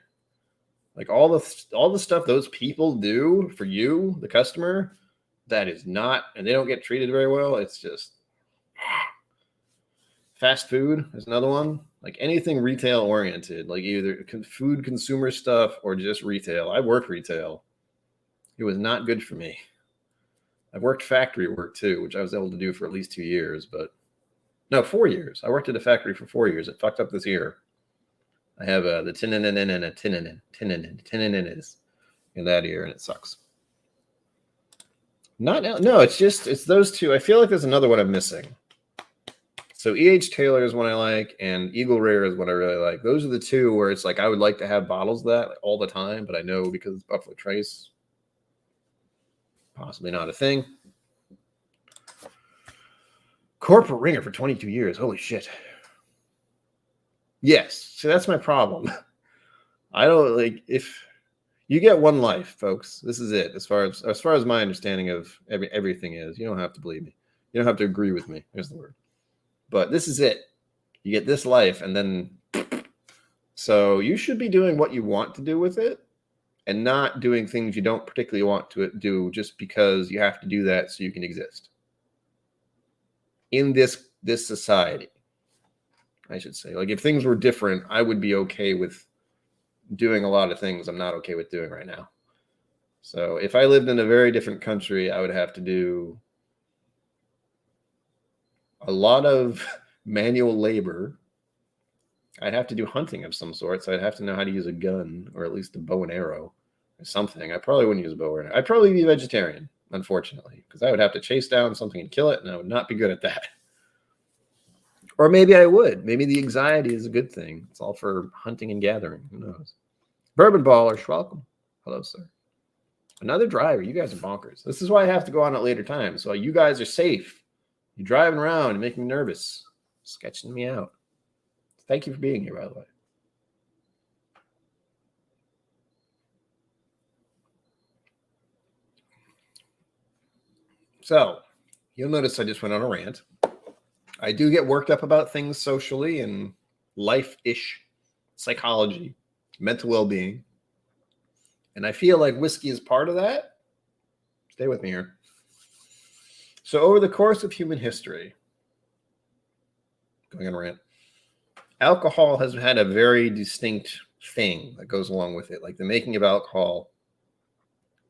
like all the stuff those people do for you, the customer, that is not, and they don't get treated very well. It's just fast food is another one. Like anything retail oriented, like either food consumer stuff or just retail. I worked retail. It was not good for me. I've worked factory work too, which I was able to do for at least 2 years, but no, 4 years. I worked at a factory for 4 years. It fucked up this year. I have the tinnin is in that ear, and it sucks. No, it's those two. I feel like there's another one I'm missing. So E.H. Taylor is one I like, and Eagle Rare is what I really like. Those are the two where it's like I would like to have bottles of that all the time, but I know because it's Buffalo Trace, possibly not a thing. Corporate ringer for 22 years. Holy shit. Yes. So that's my problem. I don't like if you get one life, folks. This is it. As far as my understanding of everything is, you don't have to believe me. You don't have to agree with me. There's the word. But this is it. You get this life, and then so you should be doing what you want to do with it, and not doing things you don't particularly want to do just because you have to do that so you can exist in this society. I should say, like if things were different, I would be okay with doing a lot of things I'm not okay with doing right now. So if I lived in a very different country, I would have to do a lot of manual labor. I'd have to do hunting of some sort. So I'd have to know how to use a gun or at least a bow and arrow or something. I probably wouldn't use a bow and arrow. I'd probably be a vegetarian, unfortunately, because I would have to chase down something and kill it, and I would not be good at that. Or maybe I would. Maybe the anxiety is a good thing. It's all for hunting and gathering. Who knows? Bourbon Baller, welcome. Hello, sir. Another driver. You guys are bonkers. This is why I have to go on at later times. So you guys are safe. You're driving around and making me nervous, sketching me out. Thank you for being here, by the way. So you'll notice I just went on a rant. I do get worked up about things socially and life-ish, psychology, mental well-being. And I feel like whiskey is part of that. Stay with me here. So over the course of human history, going on a rant, alcohol has had a very distinct thing that goes along with it. Like the making of alcohol,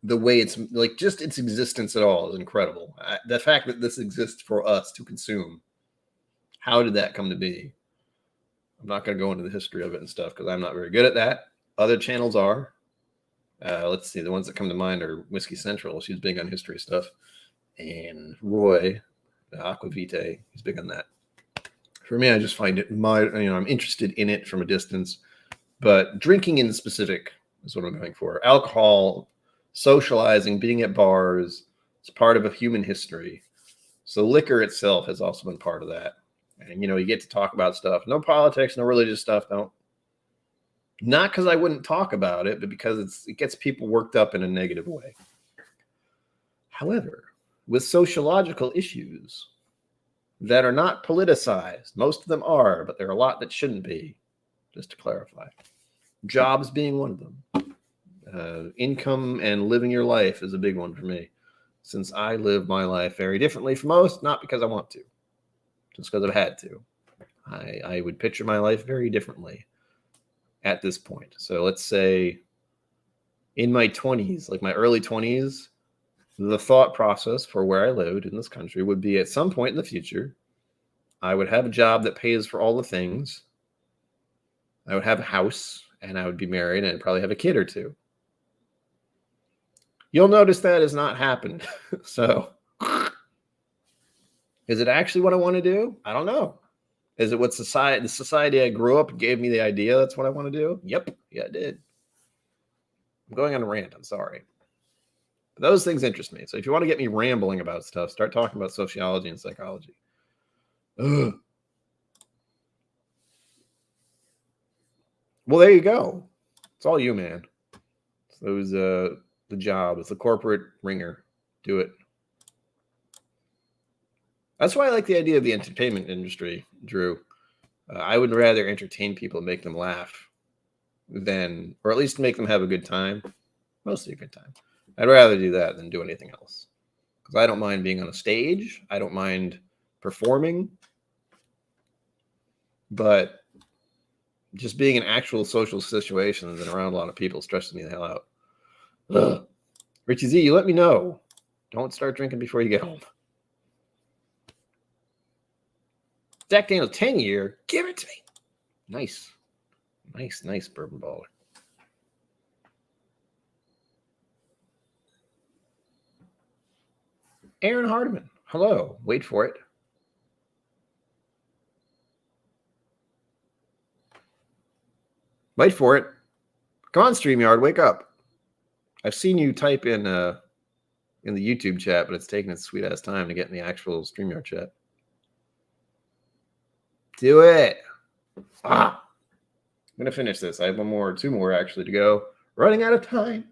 the way it's like just its existence at all is incredible. The fact that this exists for us to consume, how did that come to be? I'm not going to go into the history of it and stuff because I'm not very good at that. Other channels are. Let's see. The ones that come to mind are Whiskey Central. She's big on history stuff. And Roy, Aquavite, he's big on that. For me, I just find it I'm interested in it from a distance. But drinking in specific is what I'm going for. Alcohol, socializing, being at bars, it's part of a human history. So liquor itself has also been part of that. And, you get to talk about stuff. No politics, no religious stuff. Not because I wouldn't talk about it, but because it gets people worked up in a negative way. However, with sociological issues that are not politicized, most of them are, but there are a lot that shouldn't be, just to clarify. Jobs being one of them. Income and living your life is a big one for me, since I live my life very differently from most, not because I want to, just because I've had to. I would picture my life very differently at this point. So let's say in my 20s, like my early 20s, the thought process for where I lived in this country would be at some point in the future, I would have a job that pays for all the things. I would have a house and I would be married and I'd probably have a kid or two. You'll notice that has not happened. So is it actually what I want to do? I don't know. Is it what the society I grew up gave me the idea that's what I want to do? Yep. Yeah, it did. I'm going on a rant. I'm sorry. But those things interest me. So if you want to get me rambling about stuff, start talking about sociology and psychology. Ugh. Well, there you go. It's all you, man. So it was the job. It's the corporate ringer. Do it. That's why I like the idea of the entertainment industry, Drew. I would rather entertain people and make them laugh or at least make them have a good time. Mostly a good time. I'd rather do that than do anything else. Because I don't mind being on a stage. I don't mind performing. But just being in actual social situations and around a lot of people stresses me the hell out. Ugh. Richie Z, you let me know. Don't start drinking before you get home. Jack Daniels 10-year. Give it to me. Nice. Nice bourbon baller. Aaron Hardiman. Hello. Wait for it. Wait for it. Come on, StreamYard, wake up. I've seen you type in the YouTube chat, but it's taking its sweet ass time to get in the actual StreamYard chat. Do it. I'm gonna finish this. I have two more actually to go. Running out of time.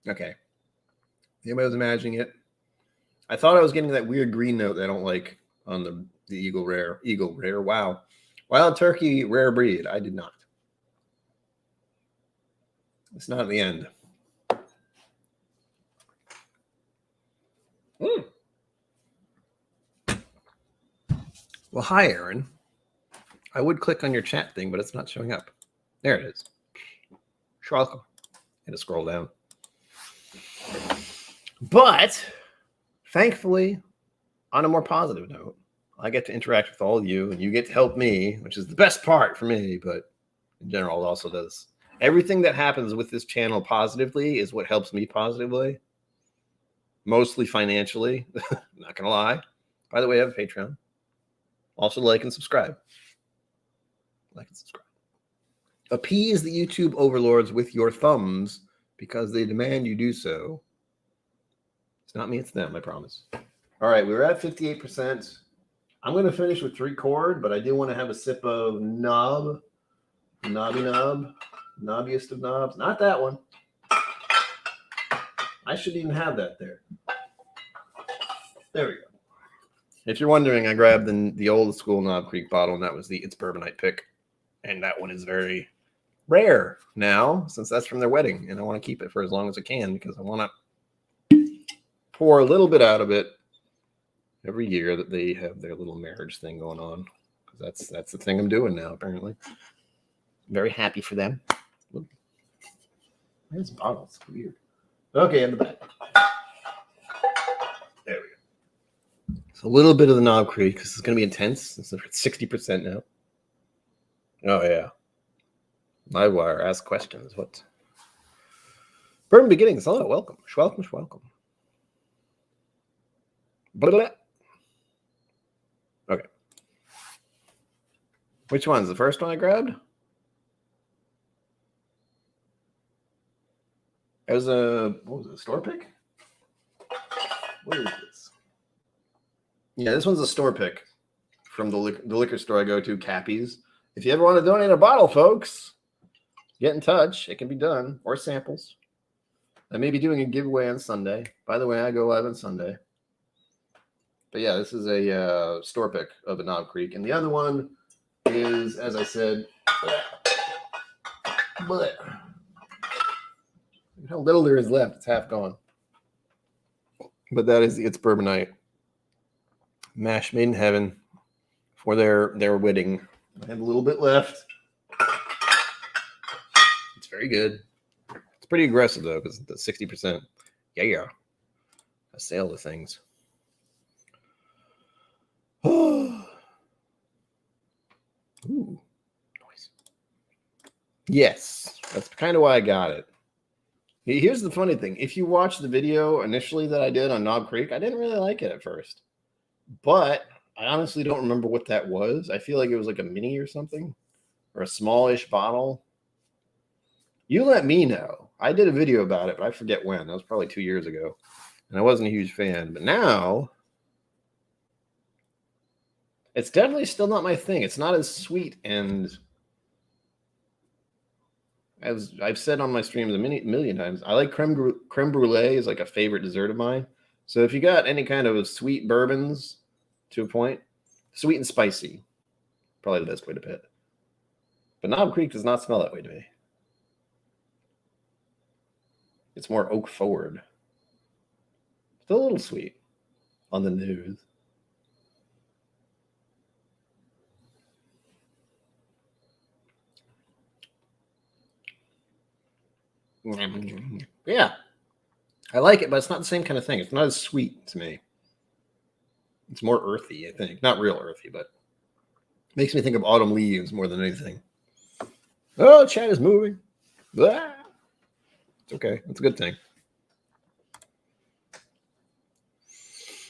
Okay. Anybody was imagining it? I thought I was getting that weird green note that I don't like on the Eagle Rare. Eagle Rare. Wow. Wild Turkey Rare Breed. I did not. It's not the end. Well, hi, Aaron. I would click on your chat thing, but it's not showing up. There it is. Welcome. I had to scroll down. But thankfully, on a more positive note, I get to interact with all of you, and you get to help me, which is the best part for me, but in general, it also does. Everything that happens with this channel positively is what helps me positively. Mostly financially. Not going to lie. By the way, I have a Patreon. Also, like and subscribe. Like and subscribe. Appease the YouTube overlords with your thumbs because they demand you do so. It's not me, it's them, I promise. All right, we were at 58%. I'm going to finish with 3 chord, but I do want to have a sip of knob. Knobbiest of knobs. Not that one. I shouldn't even have that there. There we go. If you're wondering, I grabbed the old school Knob Creek bottle, and that was the It's Bourbonite pick. And that one is very rare now, since that's from their wedding. And I want to keep it for as long as I can because I want to pour a little bit out of it every year that they have their little marriage thing going on. Because that's the thing I'm doing now, apparently. Very happy for them. This bottle? It's weird. Okay, in the back. There we go. So a little bit of the Knob Creek because it's going to be intense. It's 60% now. Oh, yeah. Livewire, ask questions. What? Bourbon Beginnings. Hello, welcome. Welcome. Blah. Okay. Which one's the first one I grabbed? It was a store pick? What is this? Yeah, this one's a store pick from the liquor store I go to, Cappy's. If you ever want to donate a bottle, folks, get in touch. It can be done. Or samples. I may be doing a giveaway on Sunday. By the way, I go live on Sunday. But yeah, this is a store pick of a Knob Creek. And the other one is, as I said, but how little there is left. It's half gone. But that is It's Bourbonite. Mash made in heaven for their wedding. I have a little bit left. It's very good. It's pretty aggressive, though, because the 60%. Yeah. I sail the things. Ooh, noise. Yes, that's kind of why I got it. Here's the funny thing. If you watch the video initially that I did on Knob Creek, I didn't really like it at first. But I honestly don't remember what that was. I feel like it was like a mini or something. Or a smallish bottle. You let me know. I did a video about it, but I forget when. That was probably 2 years ago. And I wasn't a huge fan. But now, it's definitely still not my thing. It's not as sweet and... As I've said on my streams a million times, I like creme brulee is like a favorite dessert of mine. So if you got any kind of sweet bourbons to a point, sweet and spicy, probably the best way to put it. But Knob Creek does not smell that way to me. It's more oak forward. Still a little sweet on the nose. Yeah, I like it, but it's not the same kind of thing. It's not as sweet to me. It's more earthy, I think. Not real earthy, but makes me think of autumn leaves more than anything. Oh, chat is moving. Blah. It's okay. It's a good thing.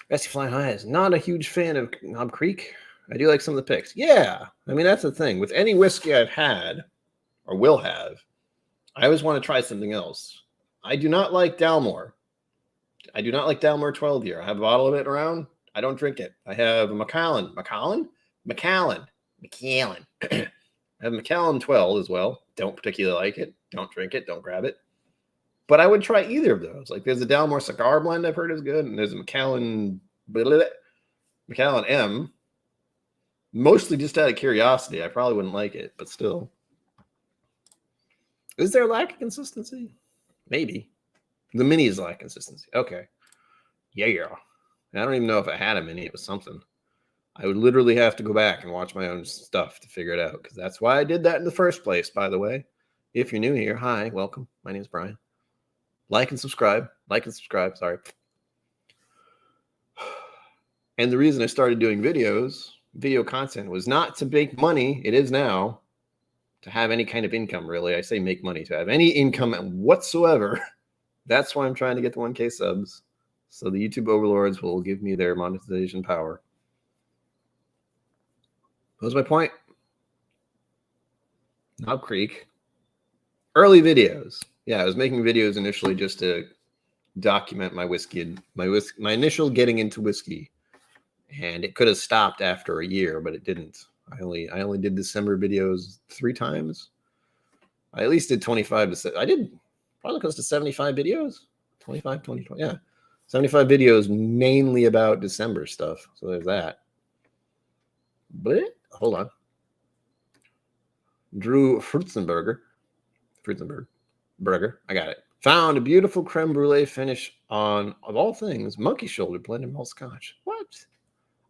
Bessie Flying High is not a huge fan of Knob Creek. I do like some of the picks. Yeah. I mean, that's the thing. With any whiskey I've had or will have, I always want to try something else. I do not like Dalmore. I do not like Dalmore 12 year. I have a bottle of it around. I don't drink it. I have a Macallan. I have Macallan 12 as well. Don't particularly like it. Don't drink it. Don't grab it. But I would try either of those. Like there's a Dalmore cigar blend I've heard is good, and there's a Macallan M. Mostly just out of curiosity. I probably wouldn't like it, but still. Is there a lack of consistency? Maybe. The mini is lack of consistency. Okay. Yeah. I don't even know if I had a mini. It was something. I would literally have to go back and watch my own stuff to figure it out, because that's why I did that in the first place, by the way. If you're new here, hi, welcome. My name is Brian. Like and subscribe. Sorry. And the reason I started doing video content, was not to make money. It is now. To have any kind of income, really. I say make money. To have any income whatsoever. That's why I'm trying to get to 1K subs. So the YouTube overlords will give me their monetization power. What was my point? Knob Creek. Early videos. Yeah, I was making videos initially just to document my whiskey, my initial getting into whiskey. And it could have stopped after a year, but it didn't. I only did December videos 3 times. I at least did 25 to I did probably close to 75 videos. 25, 20, yeah. 75 videos mainly about December stuff. So there's that. But hold on. Drew Frutzenberger. I got it. Found a beautiful creme brulee finish on, of all things, monkey shoulder blended malt scotch. What?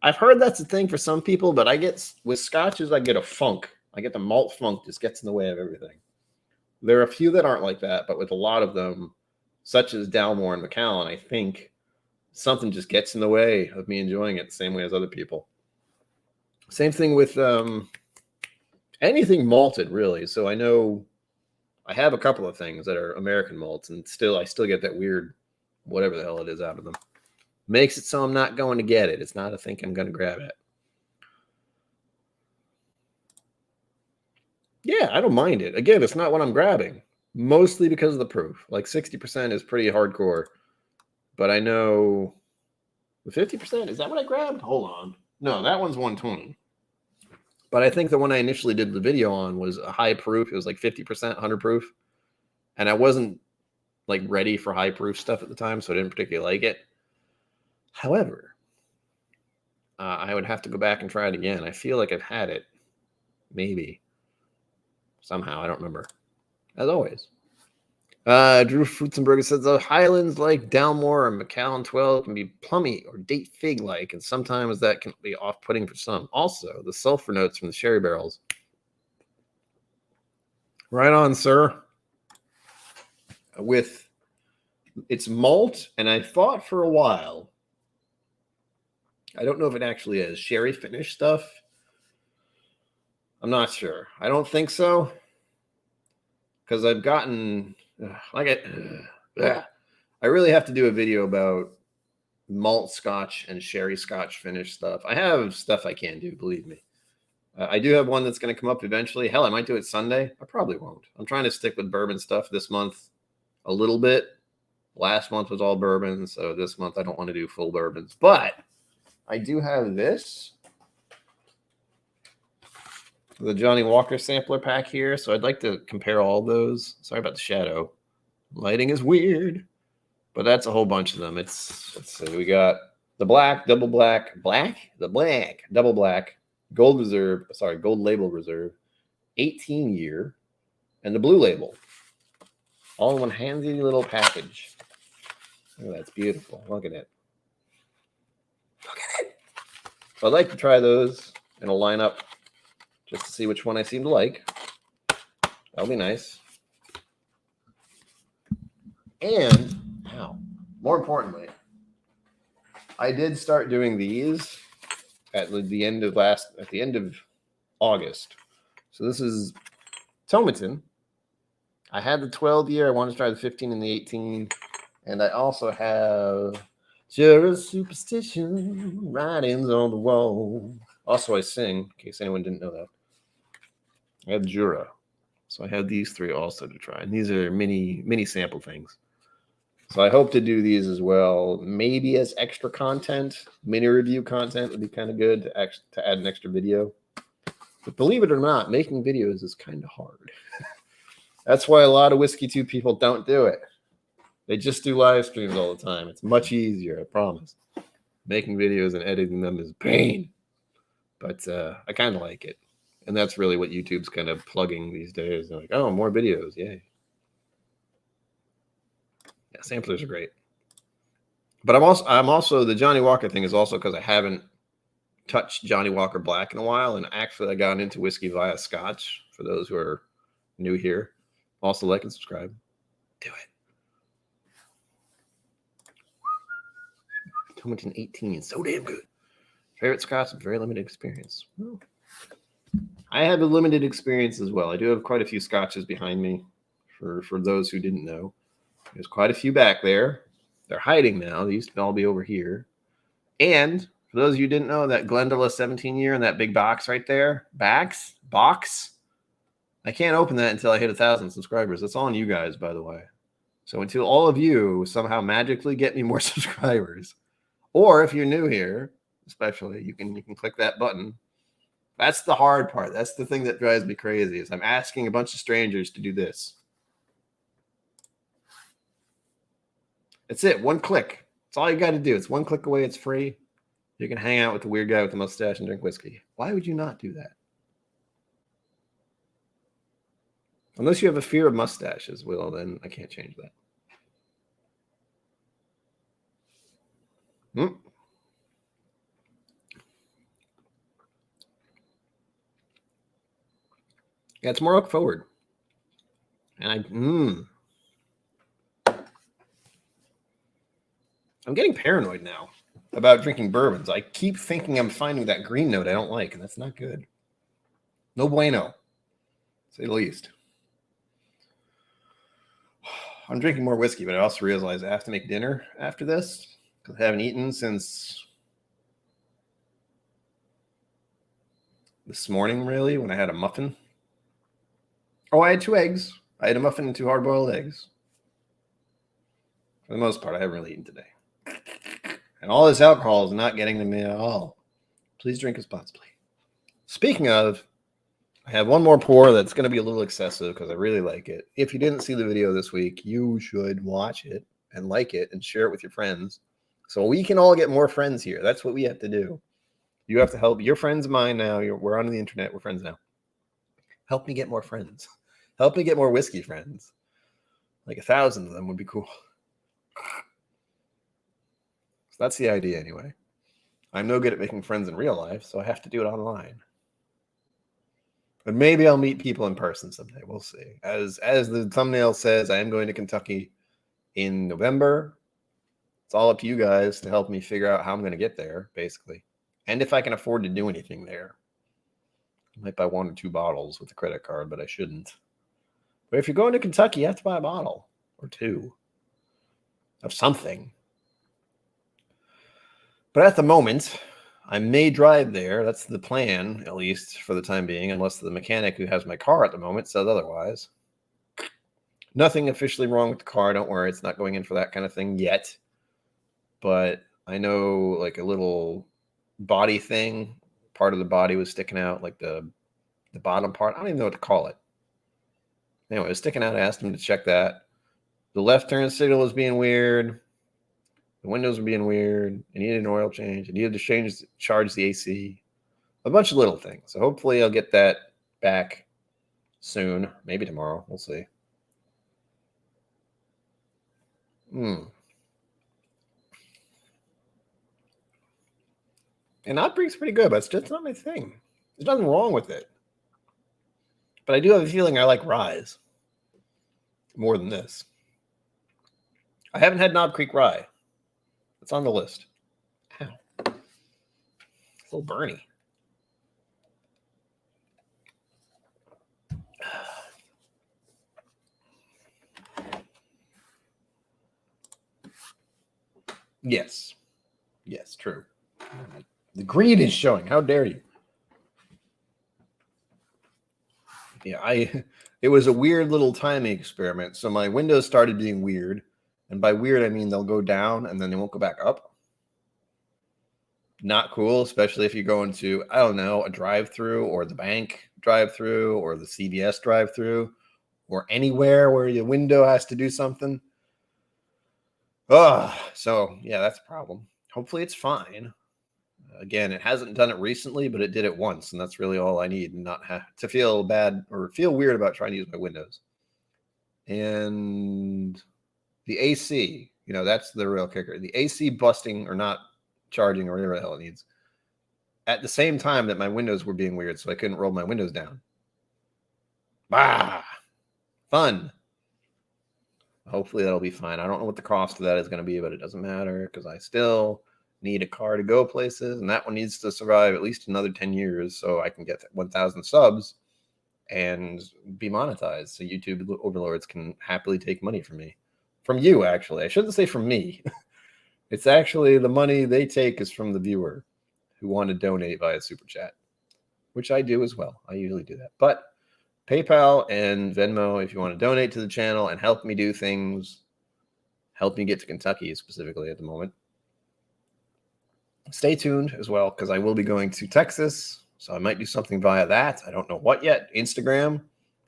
I've heard that's a thing for some people, but I get, with scotches, I get a funk. I get the malt funk just gets in the way of everything. There are a few that aren't like that, but with a lot of them, such as Dalmore and Macallan, I think something just gets in the way of me enjoying it the same way as other people. Same thing with anything malted, really. So I know I have a couple of things that are American malts, and I still get that weird whatever the hell it is out of them. Makes it so I'm not going to get it. It's not a thing I'm going to grab it. Yeah, I don't mind it. Again, it's not what I'm grabbing. Mostly because of the proof. Like 60% is pretty hardcore. But I know the 50%, is that what I grabbed? Hold on. No, that one's 120. But I think the one I initially did the video on was a high proof. It was like 50%, 100 proof. And I wasn't like ready for high proof stuff at the time, so I didn't particularly like it. However, I would have to go back and try it again. I feel like I've had it. Maybe. Somehow. I don't remember. As always. Drew Frutzenberger says the Highlands like Dalmore or Macallan 12 can be plummy or date fig-like, and sometimes that can be off-putting for some. Also, the sulfur notes from the sherry barrels. Right on, sir. With its malt, and I thought for a while, I don't know if it actually is sherry finish stuff. I'm not sure. I don't think so. Because I've gotten, I really have to do a video about malt scotch and sherry scotch finish stuff. I have stuff I can do, believe me. I do have one that's going to come up eventually. Hell, I might do it Sunday. I probably won't. I'm trying to stick with bourbon stuff this month a little bit. Last month was all bourbon, so this month I don't want to do full bourbons. But I do have this. The Johnny Walker sampler pack here. So I'd like to compare all those. Sorry about the shadow. Lighting is weird. But that's a whole bunch of them. Let's see. We got the black, double black, double black, gold reserve, gold label reserve, 18 year, and the blue label. All in one handy little package. Oh, that's beautiful. Look at it. So I'd like to try those in a lineup just to see which one I seem to like. That'll be nice. And more importantly, I did start doing these at the end of August. So this is Tomatin. I had the 12 year. I wanted to try the 15 and the 18. And I also have Just superstition, writings on the wall. Also, I sing, in case anyone didn't know that. I have Jura. So I have these three also to try. And these are mini sample things. So I hope to do these as well. Maybe as extra content. Mini review content would be kind of good to add an extra video. But believe it or not, making videos is kind of hard. That's why a lot of Whiskey 2 people don't do it. They just do live streams all the time. It's much easier, I promise. Making videos and editing them is pain. But I kind of like it. And that's really what YouTube's kind of plugging these days. They're like, oh, more videos. Yay. Yeah, samplers are great. But I'm also the Johnny Walker thing is also because I haven't touched Johnny Walker Black in a while. And actually I got into whiskey via Scotch for those who are new here. Also like and subscribe. Do it. Tomington 18. So damn good. Favorite Scotch, very limited experience. Well, I have a limited experience as well. I do have quite a few Scotches behind me for those who didn't know. There's quite a few back there. They're hiding now. They used to all be over here. And for those of you who didn't know, that Glendale 17 year in that big box right there, box. I can't open that until I hit 1,000 subscribers. That's on you guys, by the way. So until all of you somehow magically get me more subscribers, or if you're new here, especially, you can click that button. That's the hard part. That's the thing that drives me crazy is I'm asking a bunch of strangers to do this. That's it. One click. That's all you got to do. It's one click away. It's free. You can hang out with the weird guy with the mustache and drink whiskey. Why would you not do that? Unless you have a fear of mustaches, Will, then I can't change that. Yeah, it's more look forward. And I'm getting paranoid now about drinking bourbons. I keep thinking I'm finding that green note I don't like, and that's not good. No bueno, say the least. I'm drinking more whiskey, but I also realize I have to make dinner after this because I haven't eaten since this morning, really, when I had a muffin. Oh, I had 2 eggs. I had a muffin and 2 hard-boiled eggs. For the most part, I haven't really eaten today. And all this alcohol is not getting to me at all. Please drink responsibly. Speaking of, I have one more pour that's going to be a little excessive because I really like it. If you didn't see the video this week, you should watch it and like it and share it with your friends so we can all get more friends here. That's what we have to do. You have to help your friends of mine now. We're on the internet. We're friends now. Help me get more friends. Help me get more whiskey friends. Like 1,000 of them would be cool. So that's the idea anyway. I'm no good at making friends in real life, so I have to do it online. But maybe I'll meet people in person someday. We'll see. As the thumbnail says, I am going to Kentucky in November. It's all up to you guys to help me figure out how I'm going to get there, basically. And if I can afford to do anything there. I might buy 1 or 2 bottles with a credit card, but I shouldn't. But if you're going to Kentucky, you have to buy a bottle or 2 of something. But at the moment, I may drive there. That's the plan, at least for the time being, unless the mechanic who has my car at the moment says otherwise. Nothing officially wrong with the car. Don't worry. It's not going in for that kind of thing yet. But I know like a little body thing, part of the body was sticking out, like the bottom part. I don't even know what to call it. Anyway, it was sticking out. I asked him to check that. The left turn signal was being weird. The windows were being weird. I needed an oil change. I needed to charge the AC. A bunch of little things. So hopefully I'll get that back soon. Maybe tomorrow. We'll see. And Knot Creek's pretty good, but it's just not my thing. There's nothing wrong with it. But I do have a feeling I like Rye's more than this. I haven't had Knob Creek Rye. It's on the list. Ow. It's a little burny. Yes. Yes, true. The greed is showing. How dare you? Yeah, it was a weird little timing experiment. So my windows started being weird. And by weird, I mean they'll go down and then they won't go back up. Not cool, especially if you go into, I don't know, a drive-through or the bank drive-through or the CVS drive-through or anywhere where your window has to do something. So yeah, that's a problem. Hopefully it's fine. Again, it hasn't done it recently, but it did it once, and that's really all I need, and not have to feel bad or feel weird about trying to use my windows. And the AC, that's the real kicker. The AC busting or not charging or whatever the hell it needs at the same time that my windows were being weird, so I couldn't roll my windows down. Fun. Hopefully that'll be fine. I don't know what the cost of that is going to be, but it doesn't matter because I still need a car to go places, and that one needs to survive at least another 10 years so I can get 1,000 subs and be monetized so YouTube overlords can happily take money from me. From you, actually. I shouldn't say from me. It's actually the money they take is from the viewer who want to donate via Super Chat, which I do as well. I usually do that. But PayPal and Venmo, if you want to donate to the channel and help me do things, help me get to Kentucky specifically at the moment. Stay tuned as well, because I will be going to Texas, so I might do something via that. I don't know what yet. Instagram.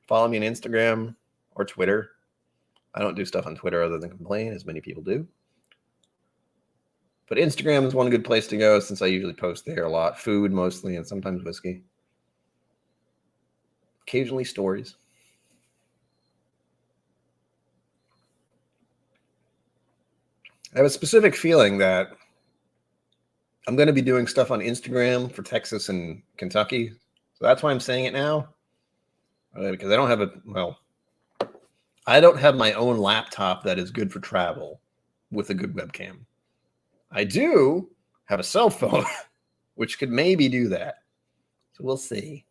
Follow me on Instagram or Twitter. I don't do stuff on Twitter other than complain, as many people do. But Instagram is one good place to go since I usually post there a lot. Food mostly, and sometimes whiskey. Occasionally stories. I have a specific feeling that I'm going to be doing stuff on Instagram for Texas and Kentucky. So that's why I'm saying it now. Because I don't have my own laptop that is good for travel with a good webcam. I do have a cell phone, which could maybe do that. So we'll see.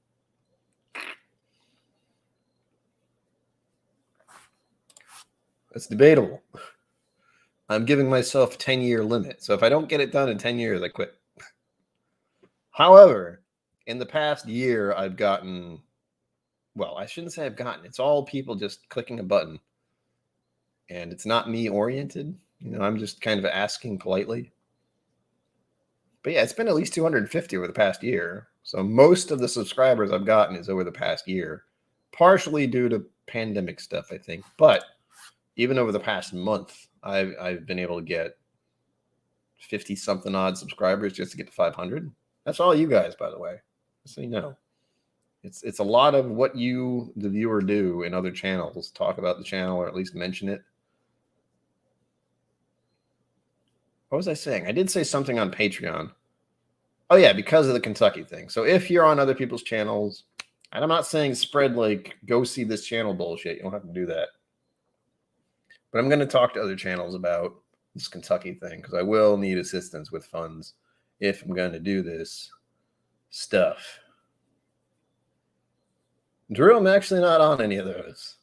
It's debatable. I'm giving myself a 10-year limit. So if I don't get it done in 10 years, I quit. However, in the past year, I've gotten, well, I shouldn't say I've gotten. It's all people just clicking a button. And it's not me oriented. I'm just kind of asking politely. But yeah, it's been at least 250 over the past year. So most of the subscribers I've gotten is over the past year, partially due to pandemic stuff, I think. But even over the past month, I've been able to get 50-something odd subscribers just to get to 500. That's all you guys, by the way. So you know. It's a lot of what you, the viewer, do in other channels. Talk about the channel or at least mention it. What was I saying? I did say something on Patreon. Oh, yeah, because of the Kentucky thing. So if you're on other people's channels, and I'm not saying spread go see this channel bullshit. You don't have to do that. But I'm going to talk to other channels about this Kentucky thing because I will need assistance with funds if I'm going to do this stuff. Drew, I'm actually not on any of those.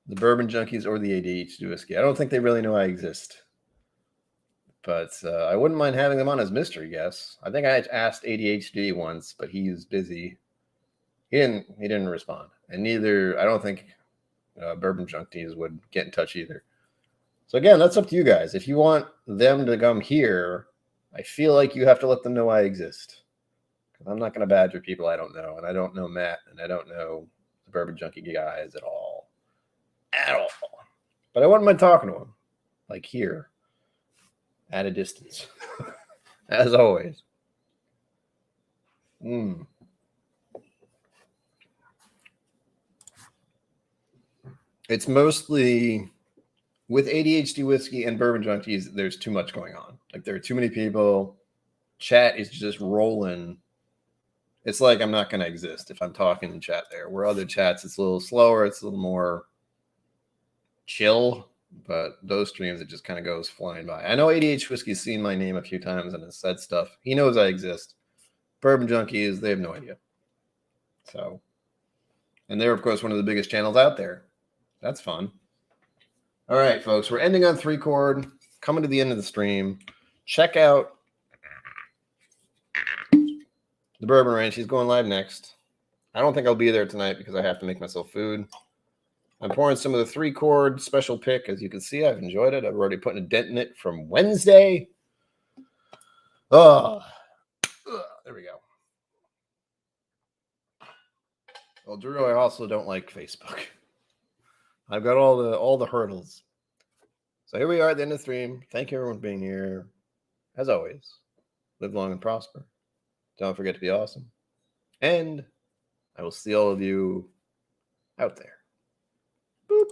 The Bourbon Junkies or the ADHD Whiskey. I don't think they really know I exist. But I wouldn't mind having them on as mystery guests. I think I asked ADHD once, but he's busy. He didn't respond. And neither, I don't think Bourbon Junkies would get in touch either. So again, that's up to you guys. If you want them to come here, I feel like you have to let them know I exist. I'm not going to badger people I don't know, and I don't know Matt, and I don't know the Bourbon Junkie guys at all. At all. But I wouldn't mind talking to them, like here, at a distance, as always. It's mostly with ADHD Whiskey and Bourbon Junkies, there's too much going on. Like, there are too many people. Chat is just rolling. It's like I'm not going to exist if I'm talking in chat there. Where other chats, it's a little slower. It's a little more chill. But those streams, it just kind of goes flying by. I know ADHD Whiskey's seen my name a few times and has said stuff. He knows I exist. Bourbon Junkies, they have no idea. So, and they're, of course, one of the biggest channels out there. That's fun. All right, folks, we're ending on 3 chord. coming to the end of the stream. Check out the Bourbon Ranch. He's going live next. I don't think I'll be there tonight because I have to make myself food. I'm pouring some of the 3-chord special pick. As you can see, I've enjoyed it. I've already put a dent in it from Wednesday. Oh, there we go. Well, Drew, I also don't like Facebook. I've got all the hurdles. So here we are at the end of the stream. Thank you everyone for being here. As always, live long and prosper. Don't forget to be awesome. And I will see all of you out there. Boop.